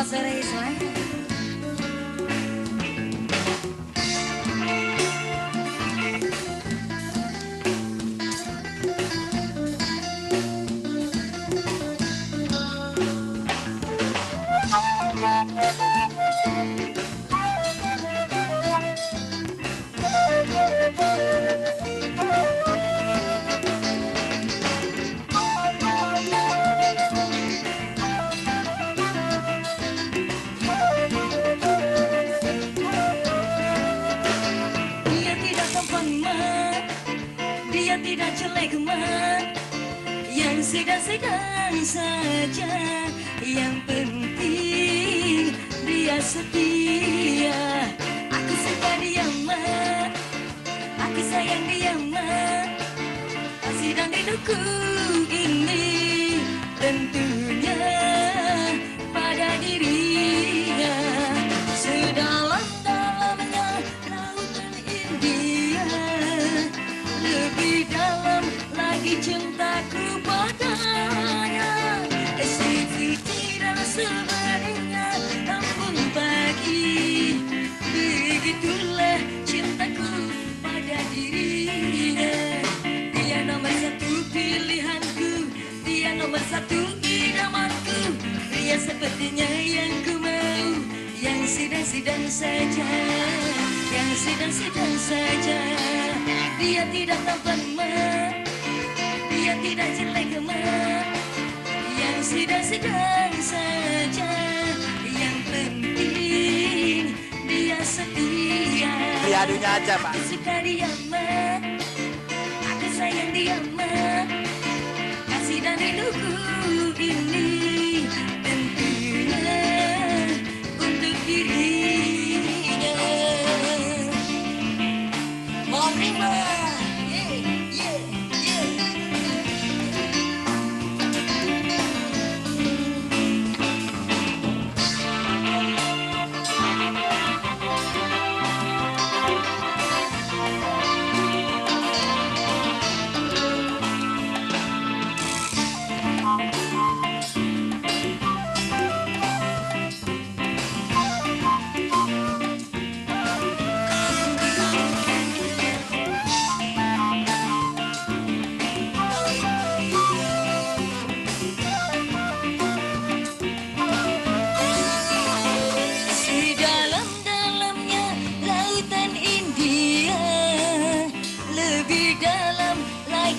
sore Iswan. Dia tidak jelek mat, yang sedang-sedang saja. Yang penting dia setia. Aku suka dia mat, aku sayang dia mat. Kasih dan rinduku ini tentunya pada dirinya. Sedalam-dalamnya lautan India, lebih dalam lagi cintaku padanya. Seperti dan sebenarnya namun pagi, begitulah cintaku pada dirinya. Dia nomor satu pilihanku, dia nomor satu idamanku. Dia sepertinya yang ku mau, yang sedang-sedang saja, yang sedang-sedang saja. Dia tidak tampan mat, dia tidak jelek mat, yang sedang-sedang saja. Yang penting dia setia. Diadunya aja, Pak. Aku suka dia mat, aku sayang dia mat. Kasih dan rinduku ini tentunya untuk dirinya. Morning, Mbak.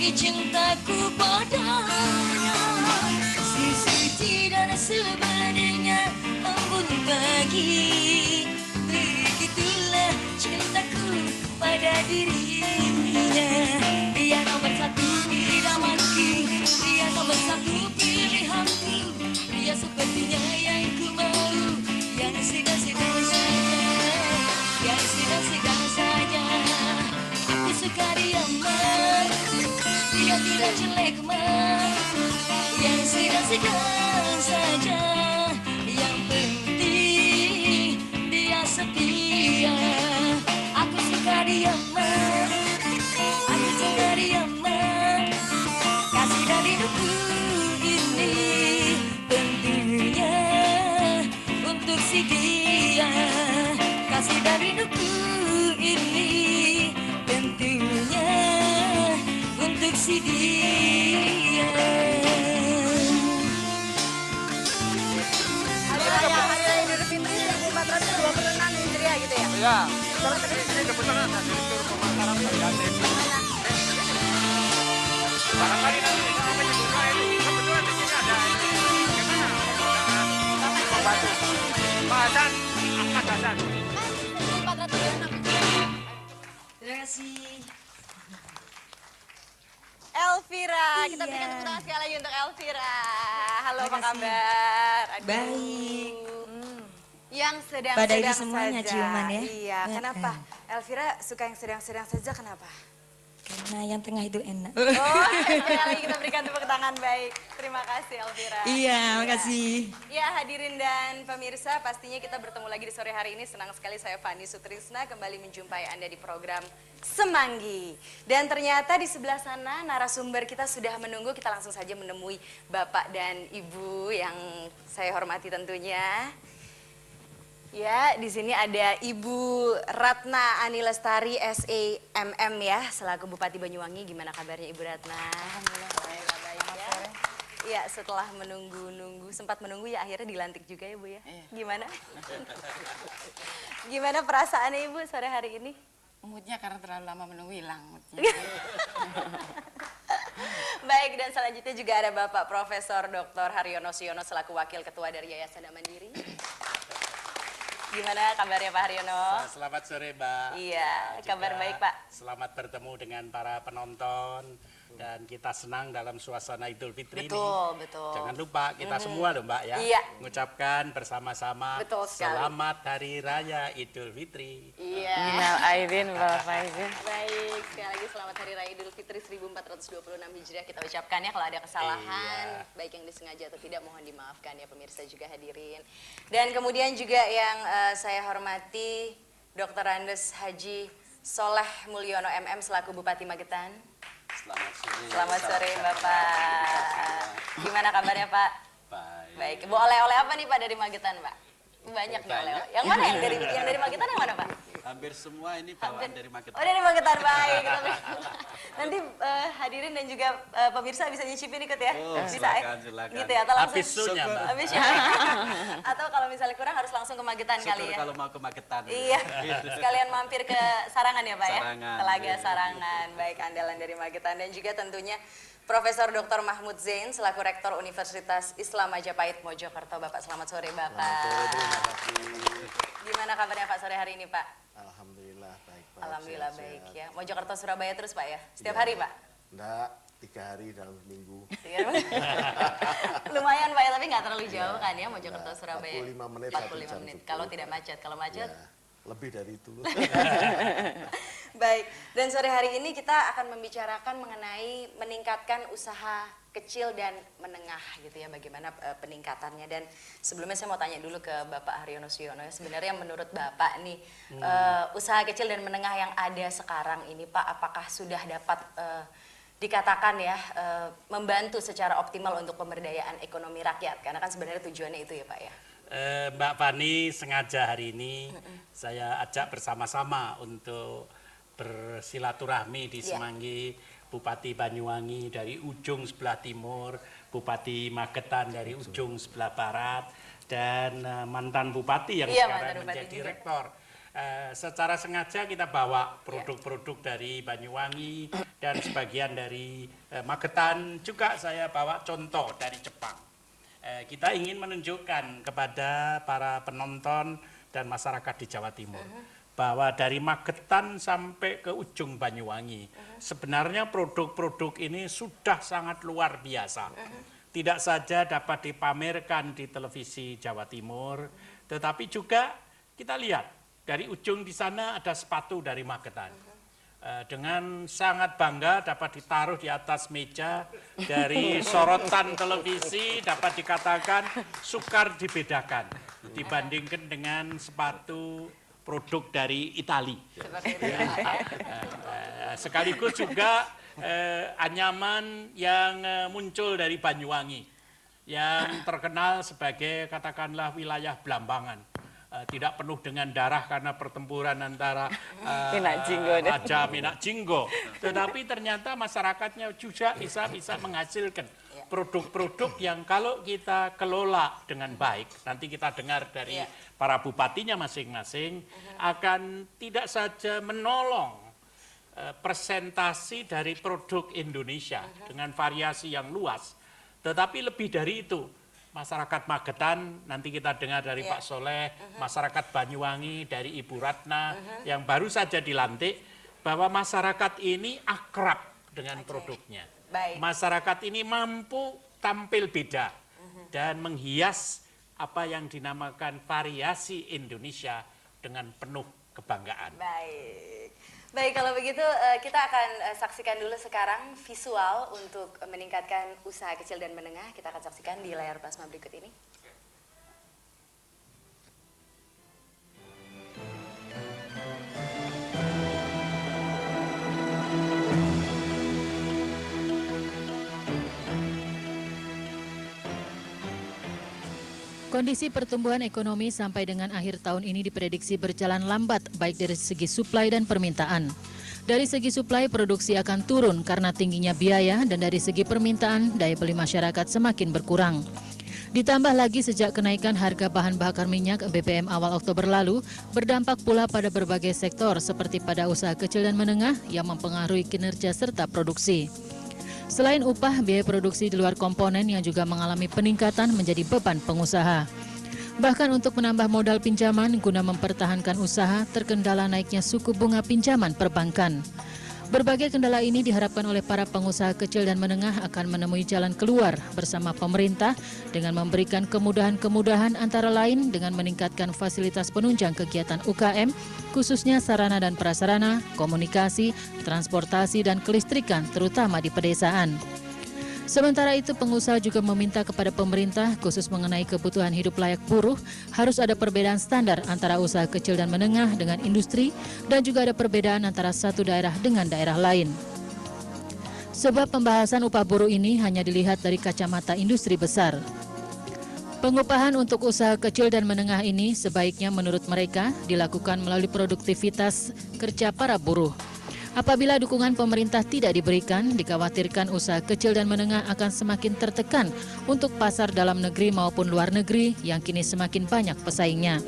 Cintaku padanya, sisi dan sebenarnya embun pagi. Begitulah cintaku pada dirinya. Dia nomor satu idamanku, dia nomor satu pilihanku. Dia sepertinya yang ku mau, yang sedang-sedang saja, yang sedang-sedang saja. Aku suka dia mat, dia tidak jelek mat, yang sedang-sedang saja. Yang penting dia setia. Aku suka dia mat, aku suka dia mat. Kasih dan rinduku ini tentunya untuk si dia. Kasih dan rinduku ini tentunya untuk si dia. Ada Idul Fitri 1426 Hijriah gitu ya? Iya. Kalau tadi ini kebetulan ada direktur pemasaran kreatif. Barangkali nanti sampai dibuka itu kebetulan di sini ada gimana pembantu Pak Hasan, Ahmad Hasan. 1426. Terima kasih. Elvira, kita Iya. berikan tepuk tangan sekali lagi untuk Elvira. Halo, apa Makasih. kabar? Aduh. Baik. Yang Pada sedang-sedang ini semuanya saja. ciuman ya. Iya, kenapa? Elvira suka yang sedang-sedang saja, kenapa? Karena yang tengah itu enak. Oh, sekali lagi kita berikan tepuk tangan baik. Terima kasih Elvira. Iya, makasih. Ya, hadirin dan pemirsa, pastinya kita bertemu lagi di sore hari ini. Senang sekali saya Fani Sutrisna kembali menjumpai Anda di program Semanggi. Dan ternyata di sebelah sana narasumber kita sudah menunggu. Kita langsung saja menemui Bapak dan Ibu yang saya hormati tentunya. Ya, di sini ada Ibu Ratna Ani Lestari SEMM ya, selaku Bupati Banyuwangi. Gimana kabarnya Ibu Ratna? Alhamdulillah baik, ya. Ya, setelah menunggu-nunggu, sempat menunggu ya akhirnya dilantik juga ya Bu ya. Iya. Gimana? Gimana perasaannya Ibu sore hari ini? Moodnya karena terlalu lama menunggu hilang moodnya. Baik, dan selanjutnya juga ada Bapak Profesor Dr. Haryono Siono selaku Wakil Ketua dari Yayasan Mandiri. Gimana kabarnya Pak Haryono? Selamat sore Mbak. Iya, kabar Juga baik Pak. Selamat bertemu dengan para penonton dan kita senang dalam suasana Idul Fitri ini. Betul. Jangan lupa kita semua loh Mbak ya, Iya. mengucapkan bersama-sama Betul sekali. selamat Hari Raya Idul Fitri. Iya. Minal aidin wal faizin. Baik, sekali lagi selamat Hari Raya Idul Fitri 1426 Hijriah kita ucapkan ya. Kalau ada kesalahan, baik yang disengaja atau tidak mohon dimaafkan ya pemirsa juga hadirin. Dan kemudian juga yang saya hormati Dr. Andes Haji Soleh Mulyono MM selaku Bupati Magetan. Selamat sore. Selamat sore Bapak. Gimana kabarnya Pak? Baik. Baik, bawa oleh-oleh apa nih Pak dari Magetan Pak? Banyak nih oleh-oleh. Yang mana yang dari Magetan yang mana Pak? Hampir semua ini bawaan dari Magetan. Oh dari Magetan, baik. Nanti hadirin dan juga pemirsa bisa nyicipin ikut ya? Oh, Bisa silakan. Gitu ya, atau langsung? Habis sunya Mbak. Habis ya? Atau kalau misalnya kurang harus langsung ke Magetan kali Syukur ya? kalau mau ke Magetan. Iya, sekalian mampir ke Sarangan ya Pak ya? Sarangan, Telaga iya. Sarangan, baik andalan dari Magetan. Dan juga tentunya Profesor Dr. Mahmud Zain selaku Rektor Universitas Islam Majapahit Mojokerto. Bapak selamat sore Bapak. Terima kasih. Gimana kabarnya Pak sore hari ini Pak? Alhamdulillah baik. Pak. Alhamdulillah Sehat-sehat. baik ya. Mojokerto Surabaya terus Pak ya? Setiap Iya. hari Pak? Enggak, 3 hari dalam minggu. Iya. Lumayan Pak ya, tapi nggak terlalu jauh kan ya Mojokerto Ya, Surabaya. 45 menit, 45 1 jam menit. cukup. Kalau tidak macet, kalau macet. Ya, lebih dari itu. Baik. Dan sore hari ini kita akan membicarakan mengenai meningkatkan usaha kecil dan menengah gitu ya, bagaimana peningkatannya. Dan sebelumnya saya mau tanya dulu ke Bapak Haryono Siono ya, sebenarnya menurut Bapak nih usaha kecil dan menengah yang ada sekarang ini Pak, apakah sudah dapat dikatakan ya membantu secara optimal untuk pemberdayaan ekonomi rakyat, karena kan sebenarnya tujuannya itu ya Pak ya. Mbak Fani sengaja hari ini saya ajak bersama-sama untuk bersilaturahmi di Iya. Semanggi, Bupati Banyuwangi dari ujung sebelah timur, Bupati Magetan dari ujung sebelah barat, dan mantan Bupati yang Iya, sekarang mantan Bupati menjadi juga. rektor. Secara sengaja kita bawa produk-produk dari Banyuwangi dan sebagian dari Magetan, juga saya bawa contoh dari Jepang. Kita ingin menunjukkan kepada para penonton dan masyarakat di Jawa Timur bahwa dari Magetan sampai ke ujung Banyuwangi sebenarnya produk-produk ini sudah sangat luar biasa. Tidak saja dapat dipamerkan di televisi Jawa Timur, tetapi juga kita lihat dari ujung di sana ada sepatu dari Magetan. Dengan sangat bangga dapat ditaruh di atas meja, dari sorotan televisi dapat dikatakan sukar dibedakan dibandingkan dengan sepatu produk dari Itali. Seperti itu. Sekaligus juga anyaman yang muncul dari Banyuwangi yang terkenal sebagai katakanlah wilayah Blambangan. Tidak penuh dengan darah karena pertempuran antara Minak Jinggo deh. Raja Minak Jinggo, tetapi ternyata masyarakatnya juga bisa menghasilkan produk-produk yang kalau kita kelola dengan baik, nanti kita dengar dari para bupatinya masing-masing, akan tidak saja menolong presentasi dari produk Indonesia dengan variasi yang luas, tetapi lebih dari itu, masyarakat Magetan, nanti kita dengar dari Pak Soleh, masyarakat Banyuwangi, dari Ibu Ratna yang baru saja dilantik, bahwa masyarakat ini akrab dengan produknya. Baik. Masyarakat ini mampu tampil beda dan menghias apa yang dinamakan variasi Indonesia dengan penuh kebanggaan. Baik. Baik, kalau begitu kita akan saksikan dulu sekarang visual untuk meningkatkan usaha kecil dan menengah. Kita akan saksikan di layar plasma berikut ini. Kondisi pertumbuhan ekonomi sampai dengan akhir tahun ini diprediksi berjalan lambat, baik dari segi suplai dan permintaan. Dari segi suplai, produksi akan turun karena tingginya biaya, dan dari segi permintaan, daya beli masyarakat semakin berkurang. Ditambah lagi sejak kenaikan harga bahan bakar minyak BBM awal Oktober lalu, berdampak pula pada berbagai sektor seperti pada usaha kecil dan menengah yang mempengaruhi kinerja serta produksi. Selain upah, biaya produksi di luar komponen yang juga mengalami peningkatan menjadi beban pengusaha. Bahkan untuk menambah modal pinjaman guna mempertahankan usaha, terkendala naiknya suku bunga pinjaman perbankan. Berbagai kendala ini diharapkan oleh para pengusaha kecil dan menengah akan menemui jalan keluar bersama pemerintah dengan memberikan kemudahan-kemudahan antara lain dengan meningkatkan fasilitas penunjang kegiatan UKM, khususnya sarana dan prasarana, komunikasi, transportasi, dan kelistrikan terutama di pedesaan. Sementara itu, pengusaha juga meminta kepada pemerintah khusus mengenai kebutuhan hidup layak buruh harus ada perbedaan standar antara usaha kecil dan menengah dengan industri, dan juga ada perbedaan antara satu daerah dengan daerah lain. Sebab pembahasan upah buruh ini hanya dilihat dari kacamata industri besar. Pengupahan untuk usaha kecil dan menengah ini sebaiknya menurut mereka dilakukan melalui produktivitas kerja para buruh. Apabila dukungan pemerintah tidak diberikan, dikhawatirkan usaha kecil dan menengah akan semakin tertekan untuk pasar dalam negeri maupun luar negeri yang kini semakin banyak pesaingnya.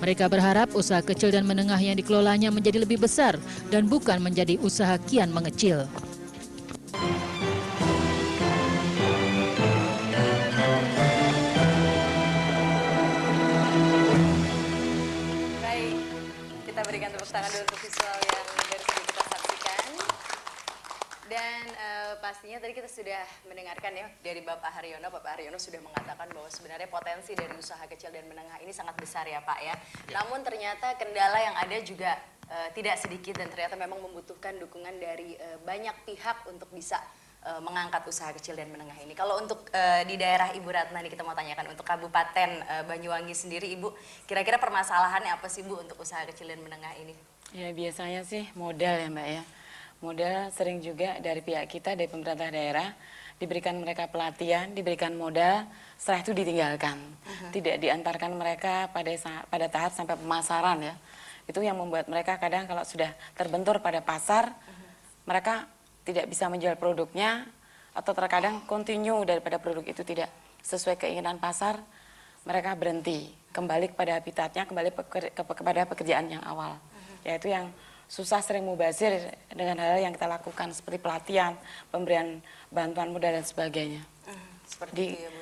Mereka berharap usaha kecil dan menengah yang dikelolanya menjadi lebih besar dan bukan menjadi usaha kian mengecil. Baik, kita berikan tepuk tangan dulu untuk visual yang baru saja kita saksikan. Dan pastinya tadi kita sudah mendengarkan ya dari Bapak Haryono. Bapak Haryono sudah mengatakan bahwa sebenarnya potensi dari usaha kecil dan menengah ini sangat besar ya Pak ya. Namun ternyata kendala yang ada juga tidak sedikit dan ternyata memang membutuhkan dukungan dari banyak pihak untuk bisa mengangkat usaha kecil dan menengah ini. Kalau untuk di daerah Ibu Ratna nih kita mau tanyakan untuk Kabupaten Banyuwangi sendiri Ibu, kira-kira permasalahannya apa sih Bu untuk usaha kecil dan menengah ini? Ya biasanya sih modal ya Mbak ya. Modal sering juga dari pihak kita, dari pemerintah daerah, diberikan mereka pelatihan, diberikan modal, setelah itu ditinggalkan. Tidak diantarkan mereka pada tahap sampai pemasaran ya. Itu yang membuat mereka kadang kalau sudah terbentur pada pasar, mereka tidak bisa menjual produknya, atau terkadang continue daripada produk itu tidak sesuai keinginan pasar, mereka berhenti, kembali kepada habitatnya, kembali kepada pekerjaan yang awal. Yaitu yang susah sering mubazir dengan hal yang kita lakukan seperti pelatihan, pemberian bantuan modal dan sebagainya.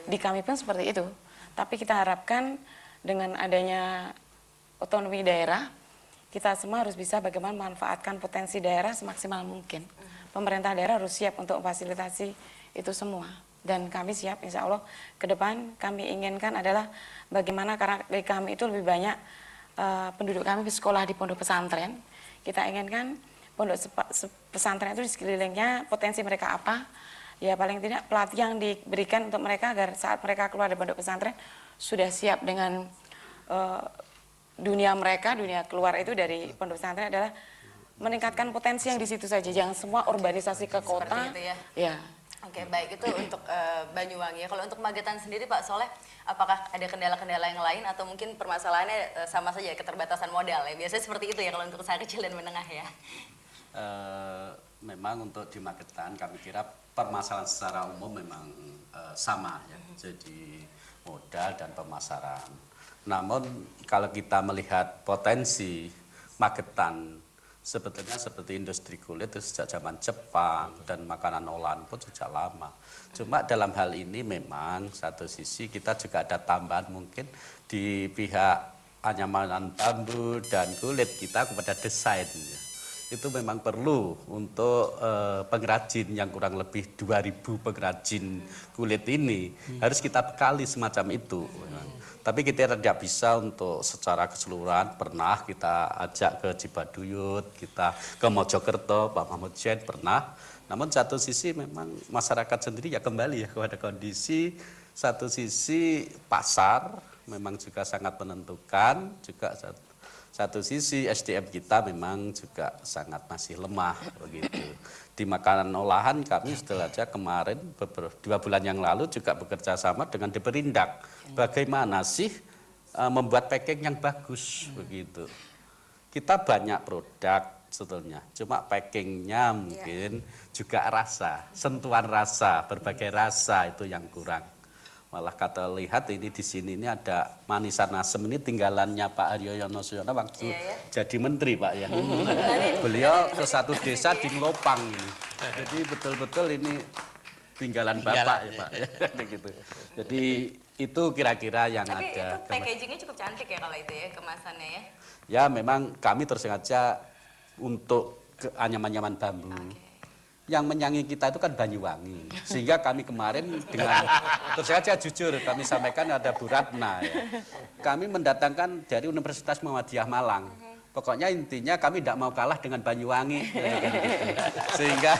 Di kami pun seperti itu. Tapi kita harapkan dengan adanya otonomi daerah, kita semua harus bisa bagaimana memanfaatkan potensi daerah semaksimal mungkin. Pemerintah daerah harus siap untuk memfasilitasi itu semua. Dan kami siap, insya Allah ke depan kami inginkan adalah bagaimana karena dari kami itu lebih banyak penduduk kami bersekolah di pondok pesantren. Kita inginkan pondok pesantren itu di sekelilingnya potensi mereka apa, ya paling tidak pelatihan yang diberikan untuk mereka agar saat mereka keluar dari pondok pesantren sudah siap dengan dunia mereka, dunia keluar itu dari pondok pesantren adalah meningkatkan potensi yang di situ saja, jangan semua urbanisasi ke kota. Seperti itu ya. Ya. Oke, baik itu untuk Banyuwangi ya. Kalau untuk Magetan sendiri Pak Soleh, apakah ada kendala-kendala yang lain atau mungkin permasalahannya sama saja keterbatasan modal ya? Biasanya seperti itu ya kalau untuk usaha kecil dan menengah ya. Memang untuk di Magetan kami kira permasalahan secara umum memang sama ya. Jadi modal dan pemasaran. Namun kalau kita melihat potensi Magetan sebetulnya seperti industri kulit itu sejak zaman Jepang dan makanan olahan pun sejak lama. Cuma dalam hal ini memang satu sisi kita juga ada tambahan mungkin di pihak anyamanan bambu dan kulit kita kepada desain. Itu memang perlu untuk pengrajin yang kurang lebih 2.000 pengrajin kulit ini harus kita bekali semacam itu. Tapi kita tidak bisa untuk secara keseluruhan, pernah kita ajak ke Cibaduyut, kita ke Mojokerto, Pak Mahmud Zain pernah. Namun satu sisi memang masyarakat sendiri ya kembali ya kepada kondisi, satu sisi pasar memang juga sangat menentukan, juga satu sisi SDM kita memang juga sangat masih lemah begitu. di makanan olahan kami setelah aja kemarin 2 bulan yang lalu juga bekerja sama dengan Diperindak. Bagaimana sih membuat packing yang bagus begitu. Kita banyak produk sebetulnya, cuma packingnya mungkin juga rasa, sentuhan rasa, berbagai rasa itu yang kurang. Malah kata lihat ini di sini ini ada manisan asem, ini tinggalannya Pak Haryono Yonosuyono waktu jadi menteri Pak ya. Beliau ke satu desa di Ngelopang ini. Jadi betul-betul ini tinggalan Bapak ya Pak ya. Gitu. Jadi itu kira-kira yang Tapi ada. itu packagingnya cukup cantik ya kalau itu ya, kemasannya ya. Ya memang kami tersengaja untuk anyaman-anyaman bambu. Yang menyanyi kita itu kan Banyuwangi, sehingga kami kemarin dengan terus saja jujur kami sampaikan ada Bu Ratna ya. Kami mendatangkan dari Universitas Muhammadiyah Malang. Pokoknya intinya kami tidak mau kalah dengan Banyuwangi, sehingga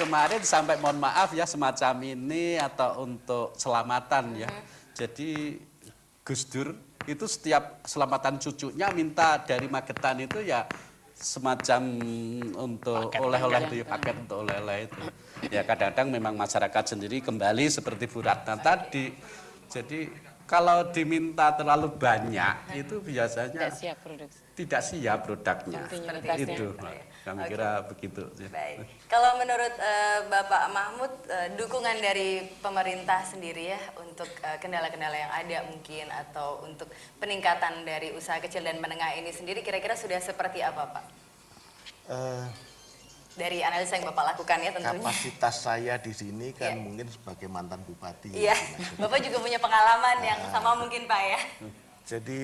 kemarin sampai mohon maaf ya semacam ini atau untuk selamatan ya. Jadi Gus Dur itu setiap selamatan cucunya minta dari Magetan itu ya semacam untuk oleh-oleh itu, paket untuk oleh-oleh itu. Ya kadang-kadang memang masyarakat sendiri kembali seperti Bu Ratna tadi. Jadi kalau diminta terlalu banyak itu biasanya Tidak siap produksi. tidak siap produknya. Kontinuitasnya. Itu kami kira begitu. Baik. Kalau menurut Bapak Mahmud, dukungan dari pemerintah sendiri ya untuk kendala-kendala yang ada mungkin atau untuk peningkatan dari usaha kecil dan menengah ini sendiri kira-kira sudah seperti apa Pak? Dari analisa yang Bapak lakukan ya tentunya. Kapasitas saya di sini kan mungkin sebagai mantan bupati. Iya, Bapak juga punya pengalaman yang sama mungkin Pak ya. Jadi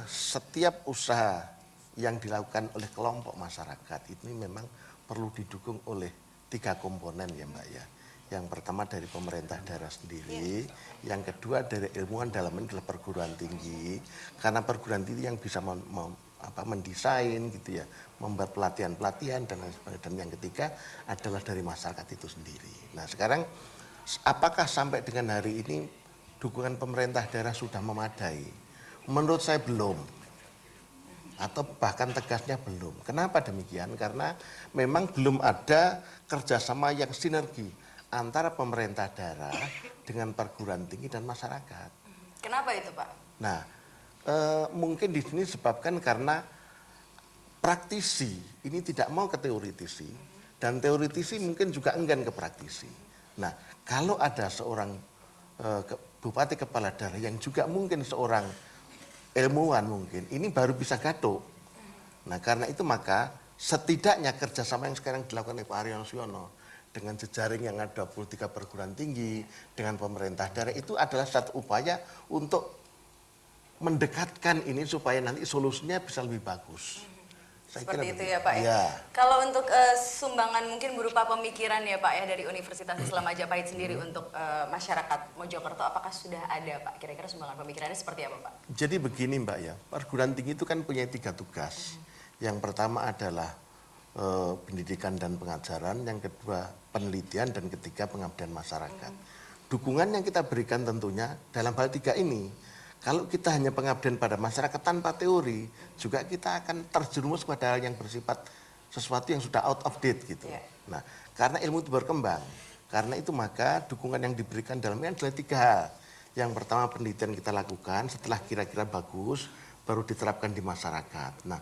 setiap usaha yang dilakukan oleh kelompok masyarakat ini memang perlu didukung oleh 3 komponen ya Mbak ya. Yang pertama dari pemerintah daerah sendiri, yang kedua dari ilmuwan dalam ini adalah perguruan tinggi, karena perguruan tinggi yang bisa mendesain gitu ya, membuat pelatihan-pelatihan dan lain sebagainya. Dan yang ketiga adalah dari masyarakat itu sendiri. Nah sekarang apakah sampai dengan hari ini dukungan pemerintah daerah sudah memadai? Menurut saya belum, atau bahkan tegasnya belum. Kenapa demikian? Karena memang belum ada kerjasama yang sinergi antara pemerintah daerah dengan perguruan tinggi dan masyarakat. Kenapa itu Pak? Nah, mungkin di sini disebabkan karena praktisi ini tidak mau ke teoritisi dan teoritisi mungkin juga enggan ke praktisi. Nah, kalau ada seorang bupati kepala daerah yang juga mungkin seorang ilmuwan mungkin, ini baru bisa gaduh. Nah, karena itu maka setidaknya kerjasama yang sekarang dilakukan oleh Pak Haryono Yonosuyono dengan jejaring yang ada 23 perguruan tinggi dengan pemerintah daerah itu adalah satu upaya untuk mendekatkan ini supaya nanti solusinya bisa lebih bagus. Seperti itu ya Pak ya. Kalau untuk sumbangan mungkin berupa pemikiran ya Pak ya dari Universitas Islam Majapahit sendiri untuk masyarakat Mojokerto, apakah sudah ada Pak? Kira-kira sumbangan pemikirannya seperti apa Pak? Jadi begini Mbak ya, perguruan tinggi itu kan punya 3 tugas. Yang pertama adalah pendidikan dan pengajaran, yang kedua penelitian, dan ketiga pengabdian masyarakat. Dukungan yang kita berikan tentunya dalam hal 3 ini. Kalau kita hanya pengabdian pada masyarakat tanpa teori, juga kita akan terjerumus pada hal yang bersifat sesuatu yang sudah out of date gitu. Nah, karena ilmu itu berkembang, karena itu maka dukungan yang diberikan dalam ini adalah 3 hal. Yang pertama penelitian kita lakukan, setelah kira-kira bagus, baru diterapkan di masyarakat. Nah,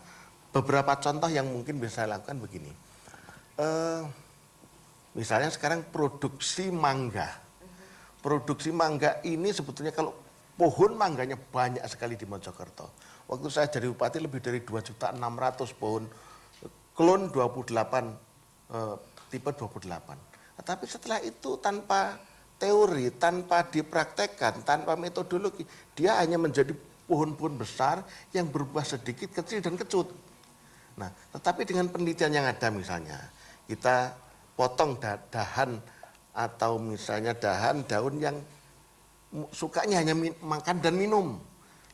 beberapa contoh yang mungkin bisa saya lakukan begini. Misalnya sekarang produksi mangga. Produksi mangga ini sebetulnya kalau pohon mangganya banyak sekali di Mojokerto. Waktu saya jadi bupati lebih dari 2.600.000 pohon klon 28 tipe 28. Tetapi setelah itu tanpa teori, tanpa dipraktekkan, tanpa metodologi, dia hanya menjadi pohon-pohon besar yang berbuah sedikit, kecil dan kecut. Nah, tetapi dengan penelitian yang ada misalnya, kita potong dahan atau misalnya daun yang sukanya hanya makan dan minum.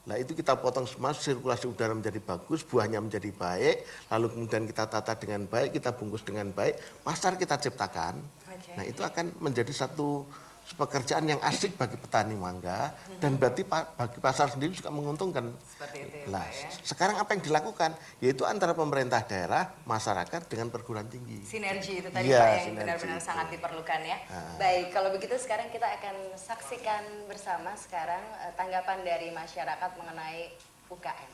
Nah itu kita potong semua, sirkulasi udara menjadi bagus, buahnya menjadi baik, lalu kemudian kita tata dengan baik, kita bungkus dengan baik, pasar kita ciptakan. Nah itu akan menjadi satu pekerjaan yang asik bagi petani mangga dan berarti bagi pasar sendiri juga menguntungkan. Seperti itu ya, Nah, Pak ya. sekarang apa yang dilakukan? Yaitu antara pemerintah daerah, masyarakat dengan perguruan tinggi. Sinergi itu tadi Iya, Pak yang sinergi benar-benar itu. sangat diperlukan ya. Baik, kalau begitu sekarang kita akan saksikan bersama sekarang tanggapan dari masyarakat mengenai UKM.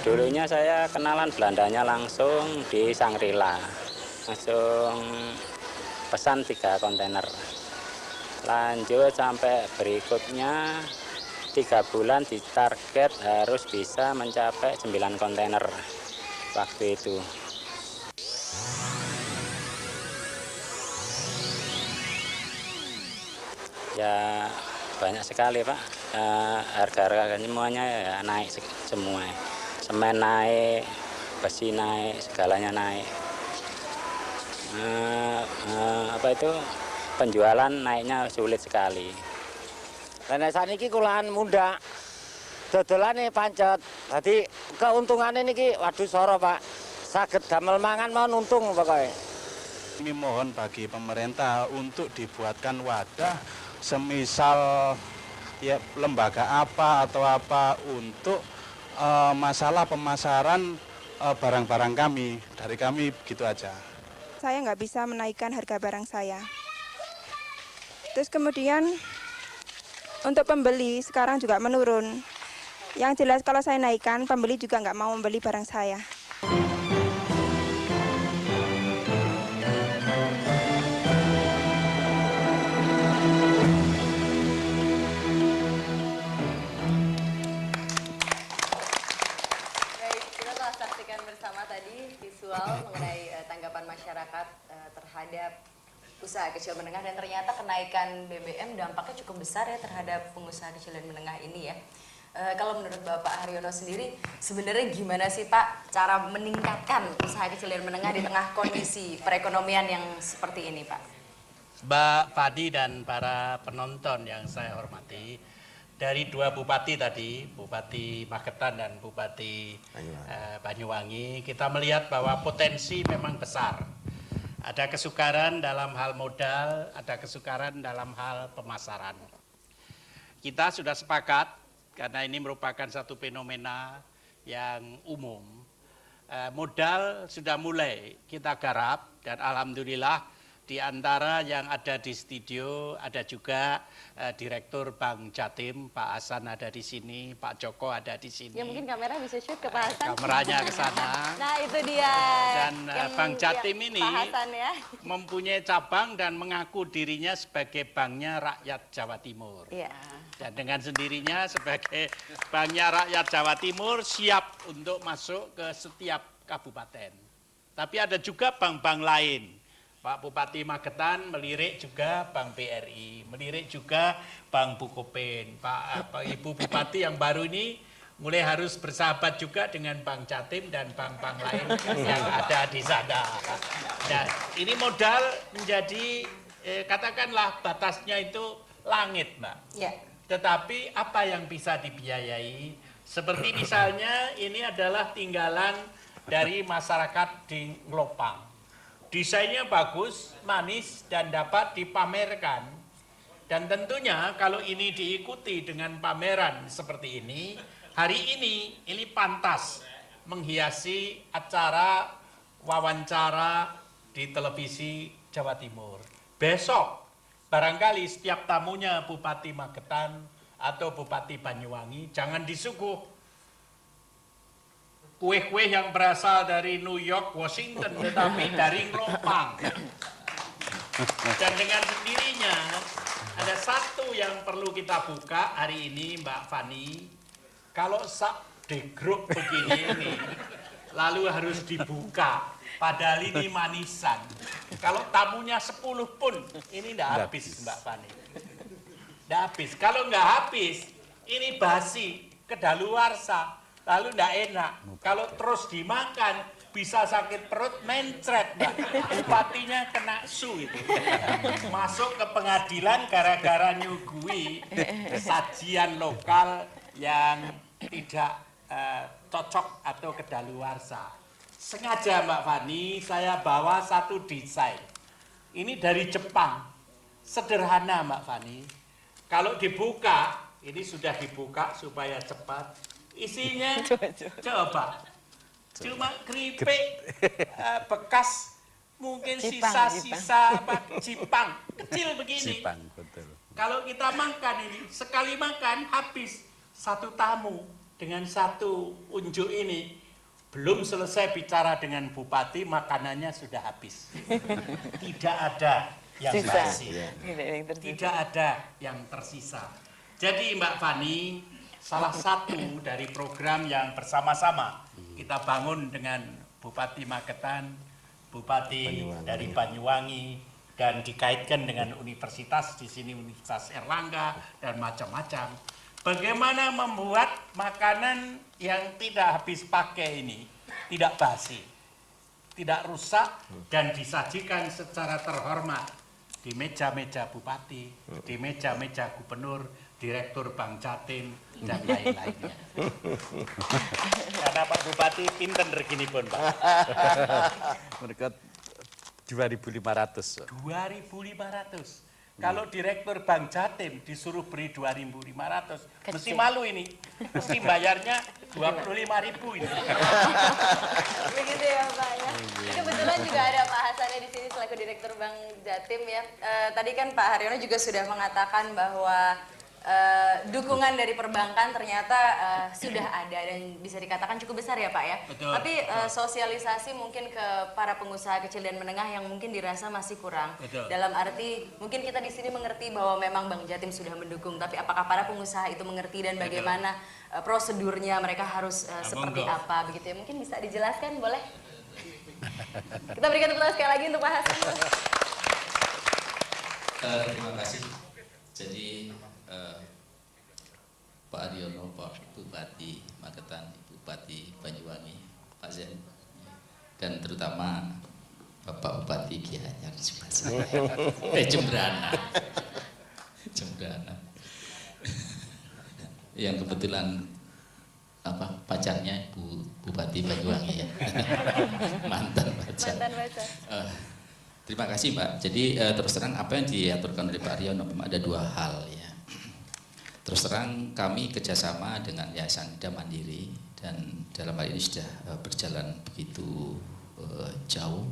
Dulunya saya kenalan Belandanya langsung di Sangrila, langsung pesan 3 kontainer. Lanjut sampai berikutnya 3 bulan ditarget harus bisa mencapai 9 kontainer waktu itu. Ya banyak sekali Pak, harga-harga semuanya ya naik semua. Semen naik, besi naik, segalanya naik. Penjualan naiknya sulit sekali. Nenek saniki kulaan muda, dodolane pancet. Jadi keuntungannya niki waduh soro Pak, saged damel mangan mau untung pokoknya. Kami mohon bagi pemerintah untuk dibuatkan wadah semisal ya lembaga apa atau apa untuk masalah pemasaran barang-barang kami. Dari kami begitu aja. Saya nggak bisa menaikkan harga barang saya. Terus kemudian untuk pembeli sekarang juga menurun. Yang jelas kalau saya naikkan, pembeli juga nggak mau membeli barang saya. Baik, kita telah saksikan bersama tadi visual mengenai tanggapan masyarakat terhadap usaha kecil menengah, dan ternyata kenaikan BBM dampaknya cukup besar ya terhadap pengusaha kecil dan menengah ini ya. Kalau menurut Bapak Haryono sendiri, sebenarnya gimana sih Pak cara meningkatkan usaha kecil dan menengah di tengah kondisi perekonomian yang seperti ini Pak? Mbak Fadi dan para penonton yang saya hormati, dari 2 bupati tadi, Bupati Magetan dan Bupati Banyuwangi, kita melihat bahwa potensi memang besar. Ada kesukaran dalam hal modal, ada kesukaran dalam hal pemasaran. Kita sudah sepakat, karena ini merupakan satu fenomena yang umum. Modal sudah mulai kita garap, dan alhamdulillah di antara yang ada di studio ada juga Direktur Bank Jatim, Pak Hasan ada di sini, Pak Joko ada di sini. Ya mungkin kamera bisa shoot ke Pak Hasan. Kameranya ke sana. Nah itu dia. Dan Bank Jatim ini Pak Hasan ya. mempunyai cabang dan mengaku dirinya sebagai banknya rakyat Jawa Timur. Iya. Dan dengan sendirinya sebagai banknya rakyat Jawa Timur siap untuk masuk ke setiap kabupaten. Tapi ada juga bank-bank lain. Pak Bupati Magetan melirik juga Bank BRI, melirik juga Bank Bukopin. Pak Ibu Bupati yang baru ini mulai harus bersahabat juga dengan Bank Jatim dan bank-bank lain yang ada di sana. Nah, ini modal menjadi katakanlah batasnya itu langit, Mbak. Ya. Tetapi apa yang bisa dibiayai? Seperti misalnya ini adalah tinggalan dari masyarakat di Ngelopang. Desainnya bagus, manis, dan dapat dipamerkan. Dan tentunya kalau ini diikuti dengan pameran seperti ini, hari ini pantas menghiasi acara wawancara di televisi Jawa Timur. Besok, barangkali setiap tamunya Bupati Magetan atau Bupati Banyuwangi, jangan disuguh kue-kue yang berasal dari New York, Washington, tetapi dari Ngelopang. Dan dengan sendirinya, ada satu yang perlu kita buka hari ini, Mbak Fani. Kalau sak degruk begini ini, lalu harus dibuka. Padahal ini manisan. Kalau tamunya 10 pun, ini tidak habis, Mbak Fani. Tidak habis. Kalau nggak habis, ini basi, kedaluarsa. lalu nggak enak. Kalau terus dimakan bisa sakit perut, mencret, Mbak. Bupatinya kena su itu. Masuk ke pengadilan gara-gara nyugui sajian lokal yang tidak cocok atau kedaluarsa. Sengaja Mbak Fani, saya bawa satu desain. Ini dari Jepang. Sederhana Mbak Fani. Kalau dibuka, ini sudah dibuka supaya cepat. Isinya, coba. Cuma keripik bekas, mungkin sisa-sisa cipang. Kecil begini. Cipang, betul. Kalau kita makan ini, sekali makan habis satu tamu dengan satu unjuk ini. Belum selesai bicara dengan bupati, makanannya sudah habis. Tidak ada yang basi. Tidak ada yang tersisa. Jadi Mbak Fani, salah satu dari program yang bersama-sama kita bangun dengan Bupati Magetan, Bupati dari Banyuwangi, dan dikaitkan dengan universitas, di sini Universitas Erlangga, dan macam-macam. Bagaimana membuat makanan yang tidak habis pakai ini tidak basi, tidak rusak, dan disajikan secara terhormat di meja-meja bupati, di meja-meja gubernur, direktur Bank Jatim, dan lain-lainnya. Karena Pak Bupati pinten regini pun, Pak. Mereka 2.500. 2.500. Kalau direktur Bank Jatim disuruh beri 2.500, mesti malu ini. Mesti bayarnya 25.000 ini. Begitu ya Pak ya. Kebetulan juga ada Pak Hasannya di sini selaku direktur Bank Jatim ya. Tadi kan Pak Haryono juga sudah mengatakan bahwa dukungan dari perbankan ternyata sudah ada dan bisa dikatakan cukup besar ya Pak ya. Betul. Tapi sosialisasi mungkin ke para pengusaha kecil dan menengah yang mungkin dirasa masih kurang. Betul. Dalam arti mungkin kita di sini mengerti bahwa memang Bank Jatim sudah mendukung, tapi apakah para pengusaha itu mengerti dan bagaimana prosedurnya mereka harus seperti apa begitu ya? Mungkin bisa dijelaskan, boleh? Kita berikan tepuk tangan sekali lagi untuk Pak Hasan. Terima kasih. Jadi Pak Haryono, Pak Bupati Magetan, Bupati Banyuwangi, Pak Zen, dan terutama Bapak Bupati Ki Anyar Jembrana, yang kebetulan pacarnya Bupati Banyuwangi ya, mantan pacar. Terima kasih Pak. Jadi terus terang apa yang diaturkan oleh Pak Haryono memang ada dua hal ya. Terus terang kami kerjasama dengan Yayasan Ida Mandiri dan dalam hal ini sudah berjalan begitu jauh.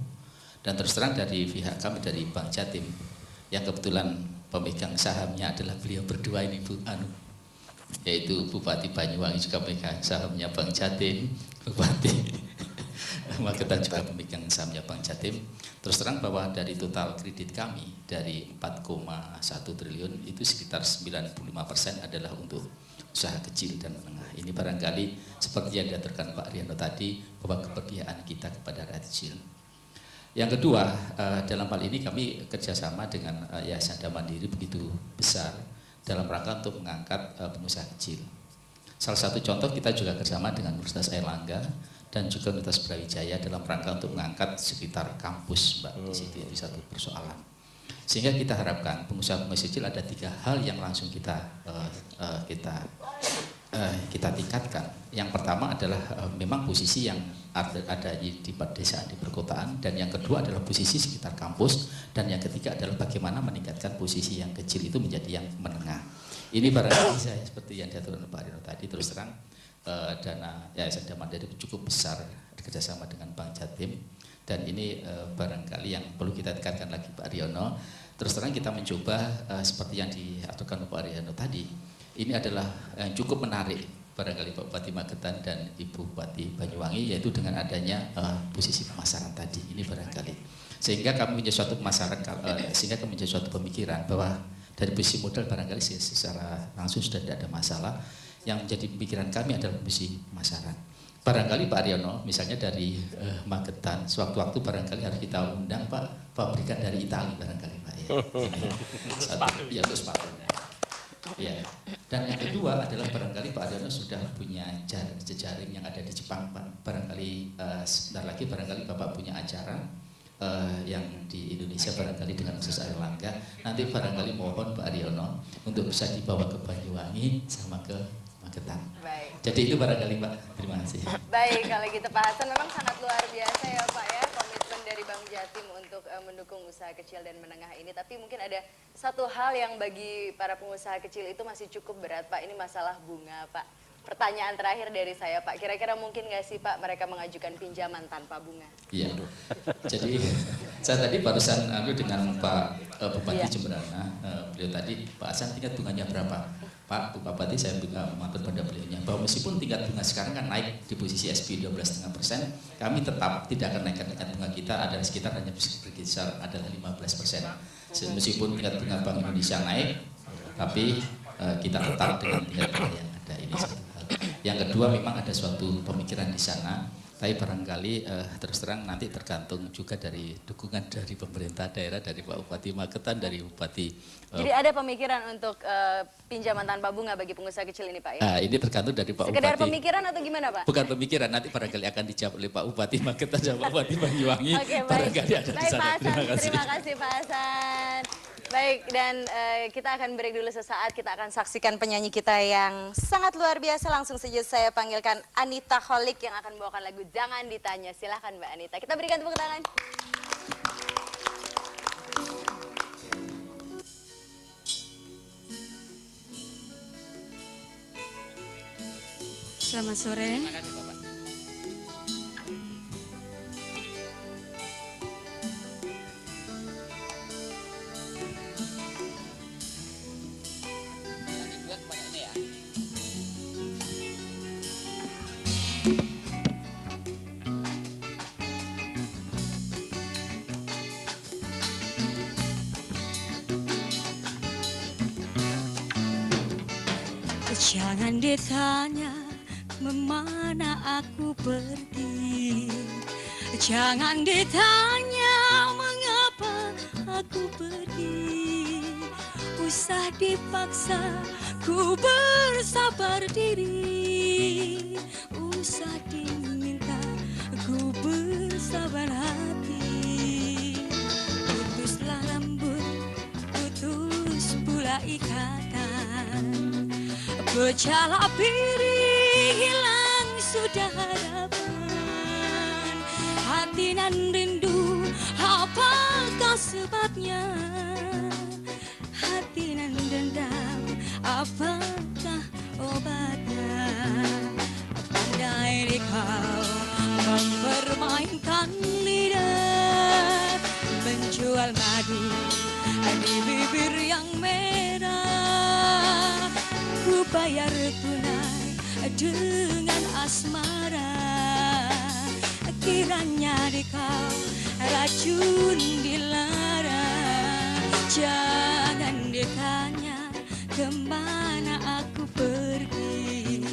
Dan terus terang dari pihak kami dari Bank Jatim yang kebetulan pemegang sahamnya adalah beliau berdua ini Bu yaitu Bupati Banyuwangi juga pemegang sahamnya Bank Jatim, Bupati Magetan juga pemegang sahamnya Bank Jatim. Terus terang bahwa dari total kredit kami dari 4,1 triliun itu sekitar 95% adalah untuk usaha kecil dan menengah. Ini barangkali seperti yang diaturkan Pak Haryono tadi bahwa keperpihakan kita kepada rakyat kecil. Yang kedua, dalam hal ini kami kerjasama dengan Yayasan Ida Mandiri begitu besar dalam rangka untuk mengangkat pengusaha kecil. Salah satu contoh kita juga kerjasama dengan Universitas Erlangga dan juga Universitas Brawijaya dalam rangka untuk mengangkat sekitar kampus Mbak di situ itu satu persoalan. Sehingga kita harapkan pengusaha-pengusaha kecil ada 3 hal yang langsung kita tingkatkan. Yang pertama adalah memang posisi yang ada di pedesaan, di perkotaan, dan yang kedua adalah posisi sekitar kampus, dan yang ketiga adalah bagaimana meningkatkan posisi yang kecil itu menjadi yang menengah. Ini barangkali saya seperti yang diaturkan Pak Haryono tadi. Terus terang dana Yayasan Ida Mandiri cukup besar kerjasama dengan Bank Jatim, dan ini barangkali yang perlu kita tingkatkan lagi Pak Haryono. Terus terang kita mencoba seperti yang diaturkan Pak Haryono tadi, ini adalah yang cukup menarik barangkali Pak Bupati Magetan dan Ibu Bupati Banyuwangi, yaitu dengan adanya posisi pemasaran tadi. Ini barangkali sehingga kami menjadi suatu pemasaran, sehingga kami menjadi suatu pemikiran bahwa dari posisi modal barangkali secara langsung sudah tidak ada masalah. Yang menjadi pemikiran kami adalah posisi pemasaran. Barangkali Pak Haryono misalnya dari Magetan, sewaktu-waktu barangkali harus kita undang Pak pabrikan dari Italia barangkali Pak ya. Satu, ya untuk sepatu. Ya. Dan yang kedua adalah barangkali Pak Aryono sudah punya jejaring yang ada di Jepang, Pak. Barangkali sebentar lagi barangkali Bapak punya acara yang di Indonesia barangkali dengan khusus Airlangga. Nanti barangkali mohon Pak Aryono untuk bisa dibawa ke Banyuwangi sama ke Magetan. Baik. Jadi itu barangkali Pak. Terima kasih. Baik, kalau gitu Pak Hasan memang sangat luar biasa ya Pak ya, komitmen dari Bank Jatim untuk mendukung usaha kecil dan menengah ini. Tapi mungkin ada satu hal yang bagi para pengusaha kecil itu masih cukup berat Pak, ini masalah bunga Pak. Pertanyaan terakhir dari saya Pak, kira-kira mungkin nggak sih Pak mereka mengajukan pinjaman tanpa bunga? Iya. Jadi saya tadi barusan dengan Pak Bupati Jemberana, beliau tadi, Pak Hasan tingkat bunganya berapa? Pak Bupati, saya matur pada beliaunya bahwa meskipun tingkat bunga sekarang kan naik di posisi SP 12,5%, kami tetap tidak akan naikkan tingkat bunga kita, ada sekitar hanya berkisar adalah 15%. Meskipun tingkat bunga Bank Indonesia naik, tapi kita tetap dengan tingkat bunga yang ada. Ini satu hal. Yang kedua, memang ada suatu pemikiran di sana, tapi barangkali terus terang nanti tergantung juga dari dukungan dari pemerintah daerah, dari Pak Bupati Magetan, dari Bupati. Jadi ada pemikiran untuk pinjaman tanpa bunga bagi pengusaha kecil ini Pak ya? Nah, ini tergantung dari Pak Sekedar Bupati. pemikiran atau gimana Pak? Bukan pemikiran, nanti barangkali akan dijawab oleh Pak Bupati Magetan dan Pak Bupati Banyuwangi. Oke, baik. Barangkali ada di Baik sana. Pak Hasan, Terima kasih. terima kasih Pak Hasan. Baik, dan kita akan break dulu sesaat, kita akan saksikan penyanyi kita yang sangat luar biasa. Langsung saja saya panggilkan Anita Holik yang akan membawakan lagu Jangan Ditanya. Silahkan Mbak Anita, kita berikan tepuk tangan. Selamat sore. Terima kasih Bapak. Jangan ditanya memana aku pergi. Jangan ditanya mengapa aku pergi. Usah dipaksa ku bersabar diri. Usah diminta ku bersabar hati. Putuslah rambut, putus pula ikatan. Pecahlah piring, hilang sudah harapan. Hati nan rindu, apakah sebabnya? Hati nan dendam, apakah obatnya? Pandai kau mempermainkan lidah, menjual madu di bibir yang merah. Ku bayar tunai dengan asmara. Kiranya di kau racun dilara. Jangan ditanya kemana aku pergi.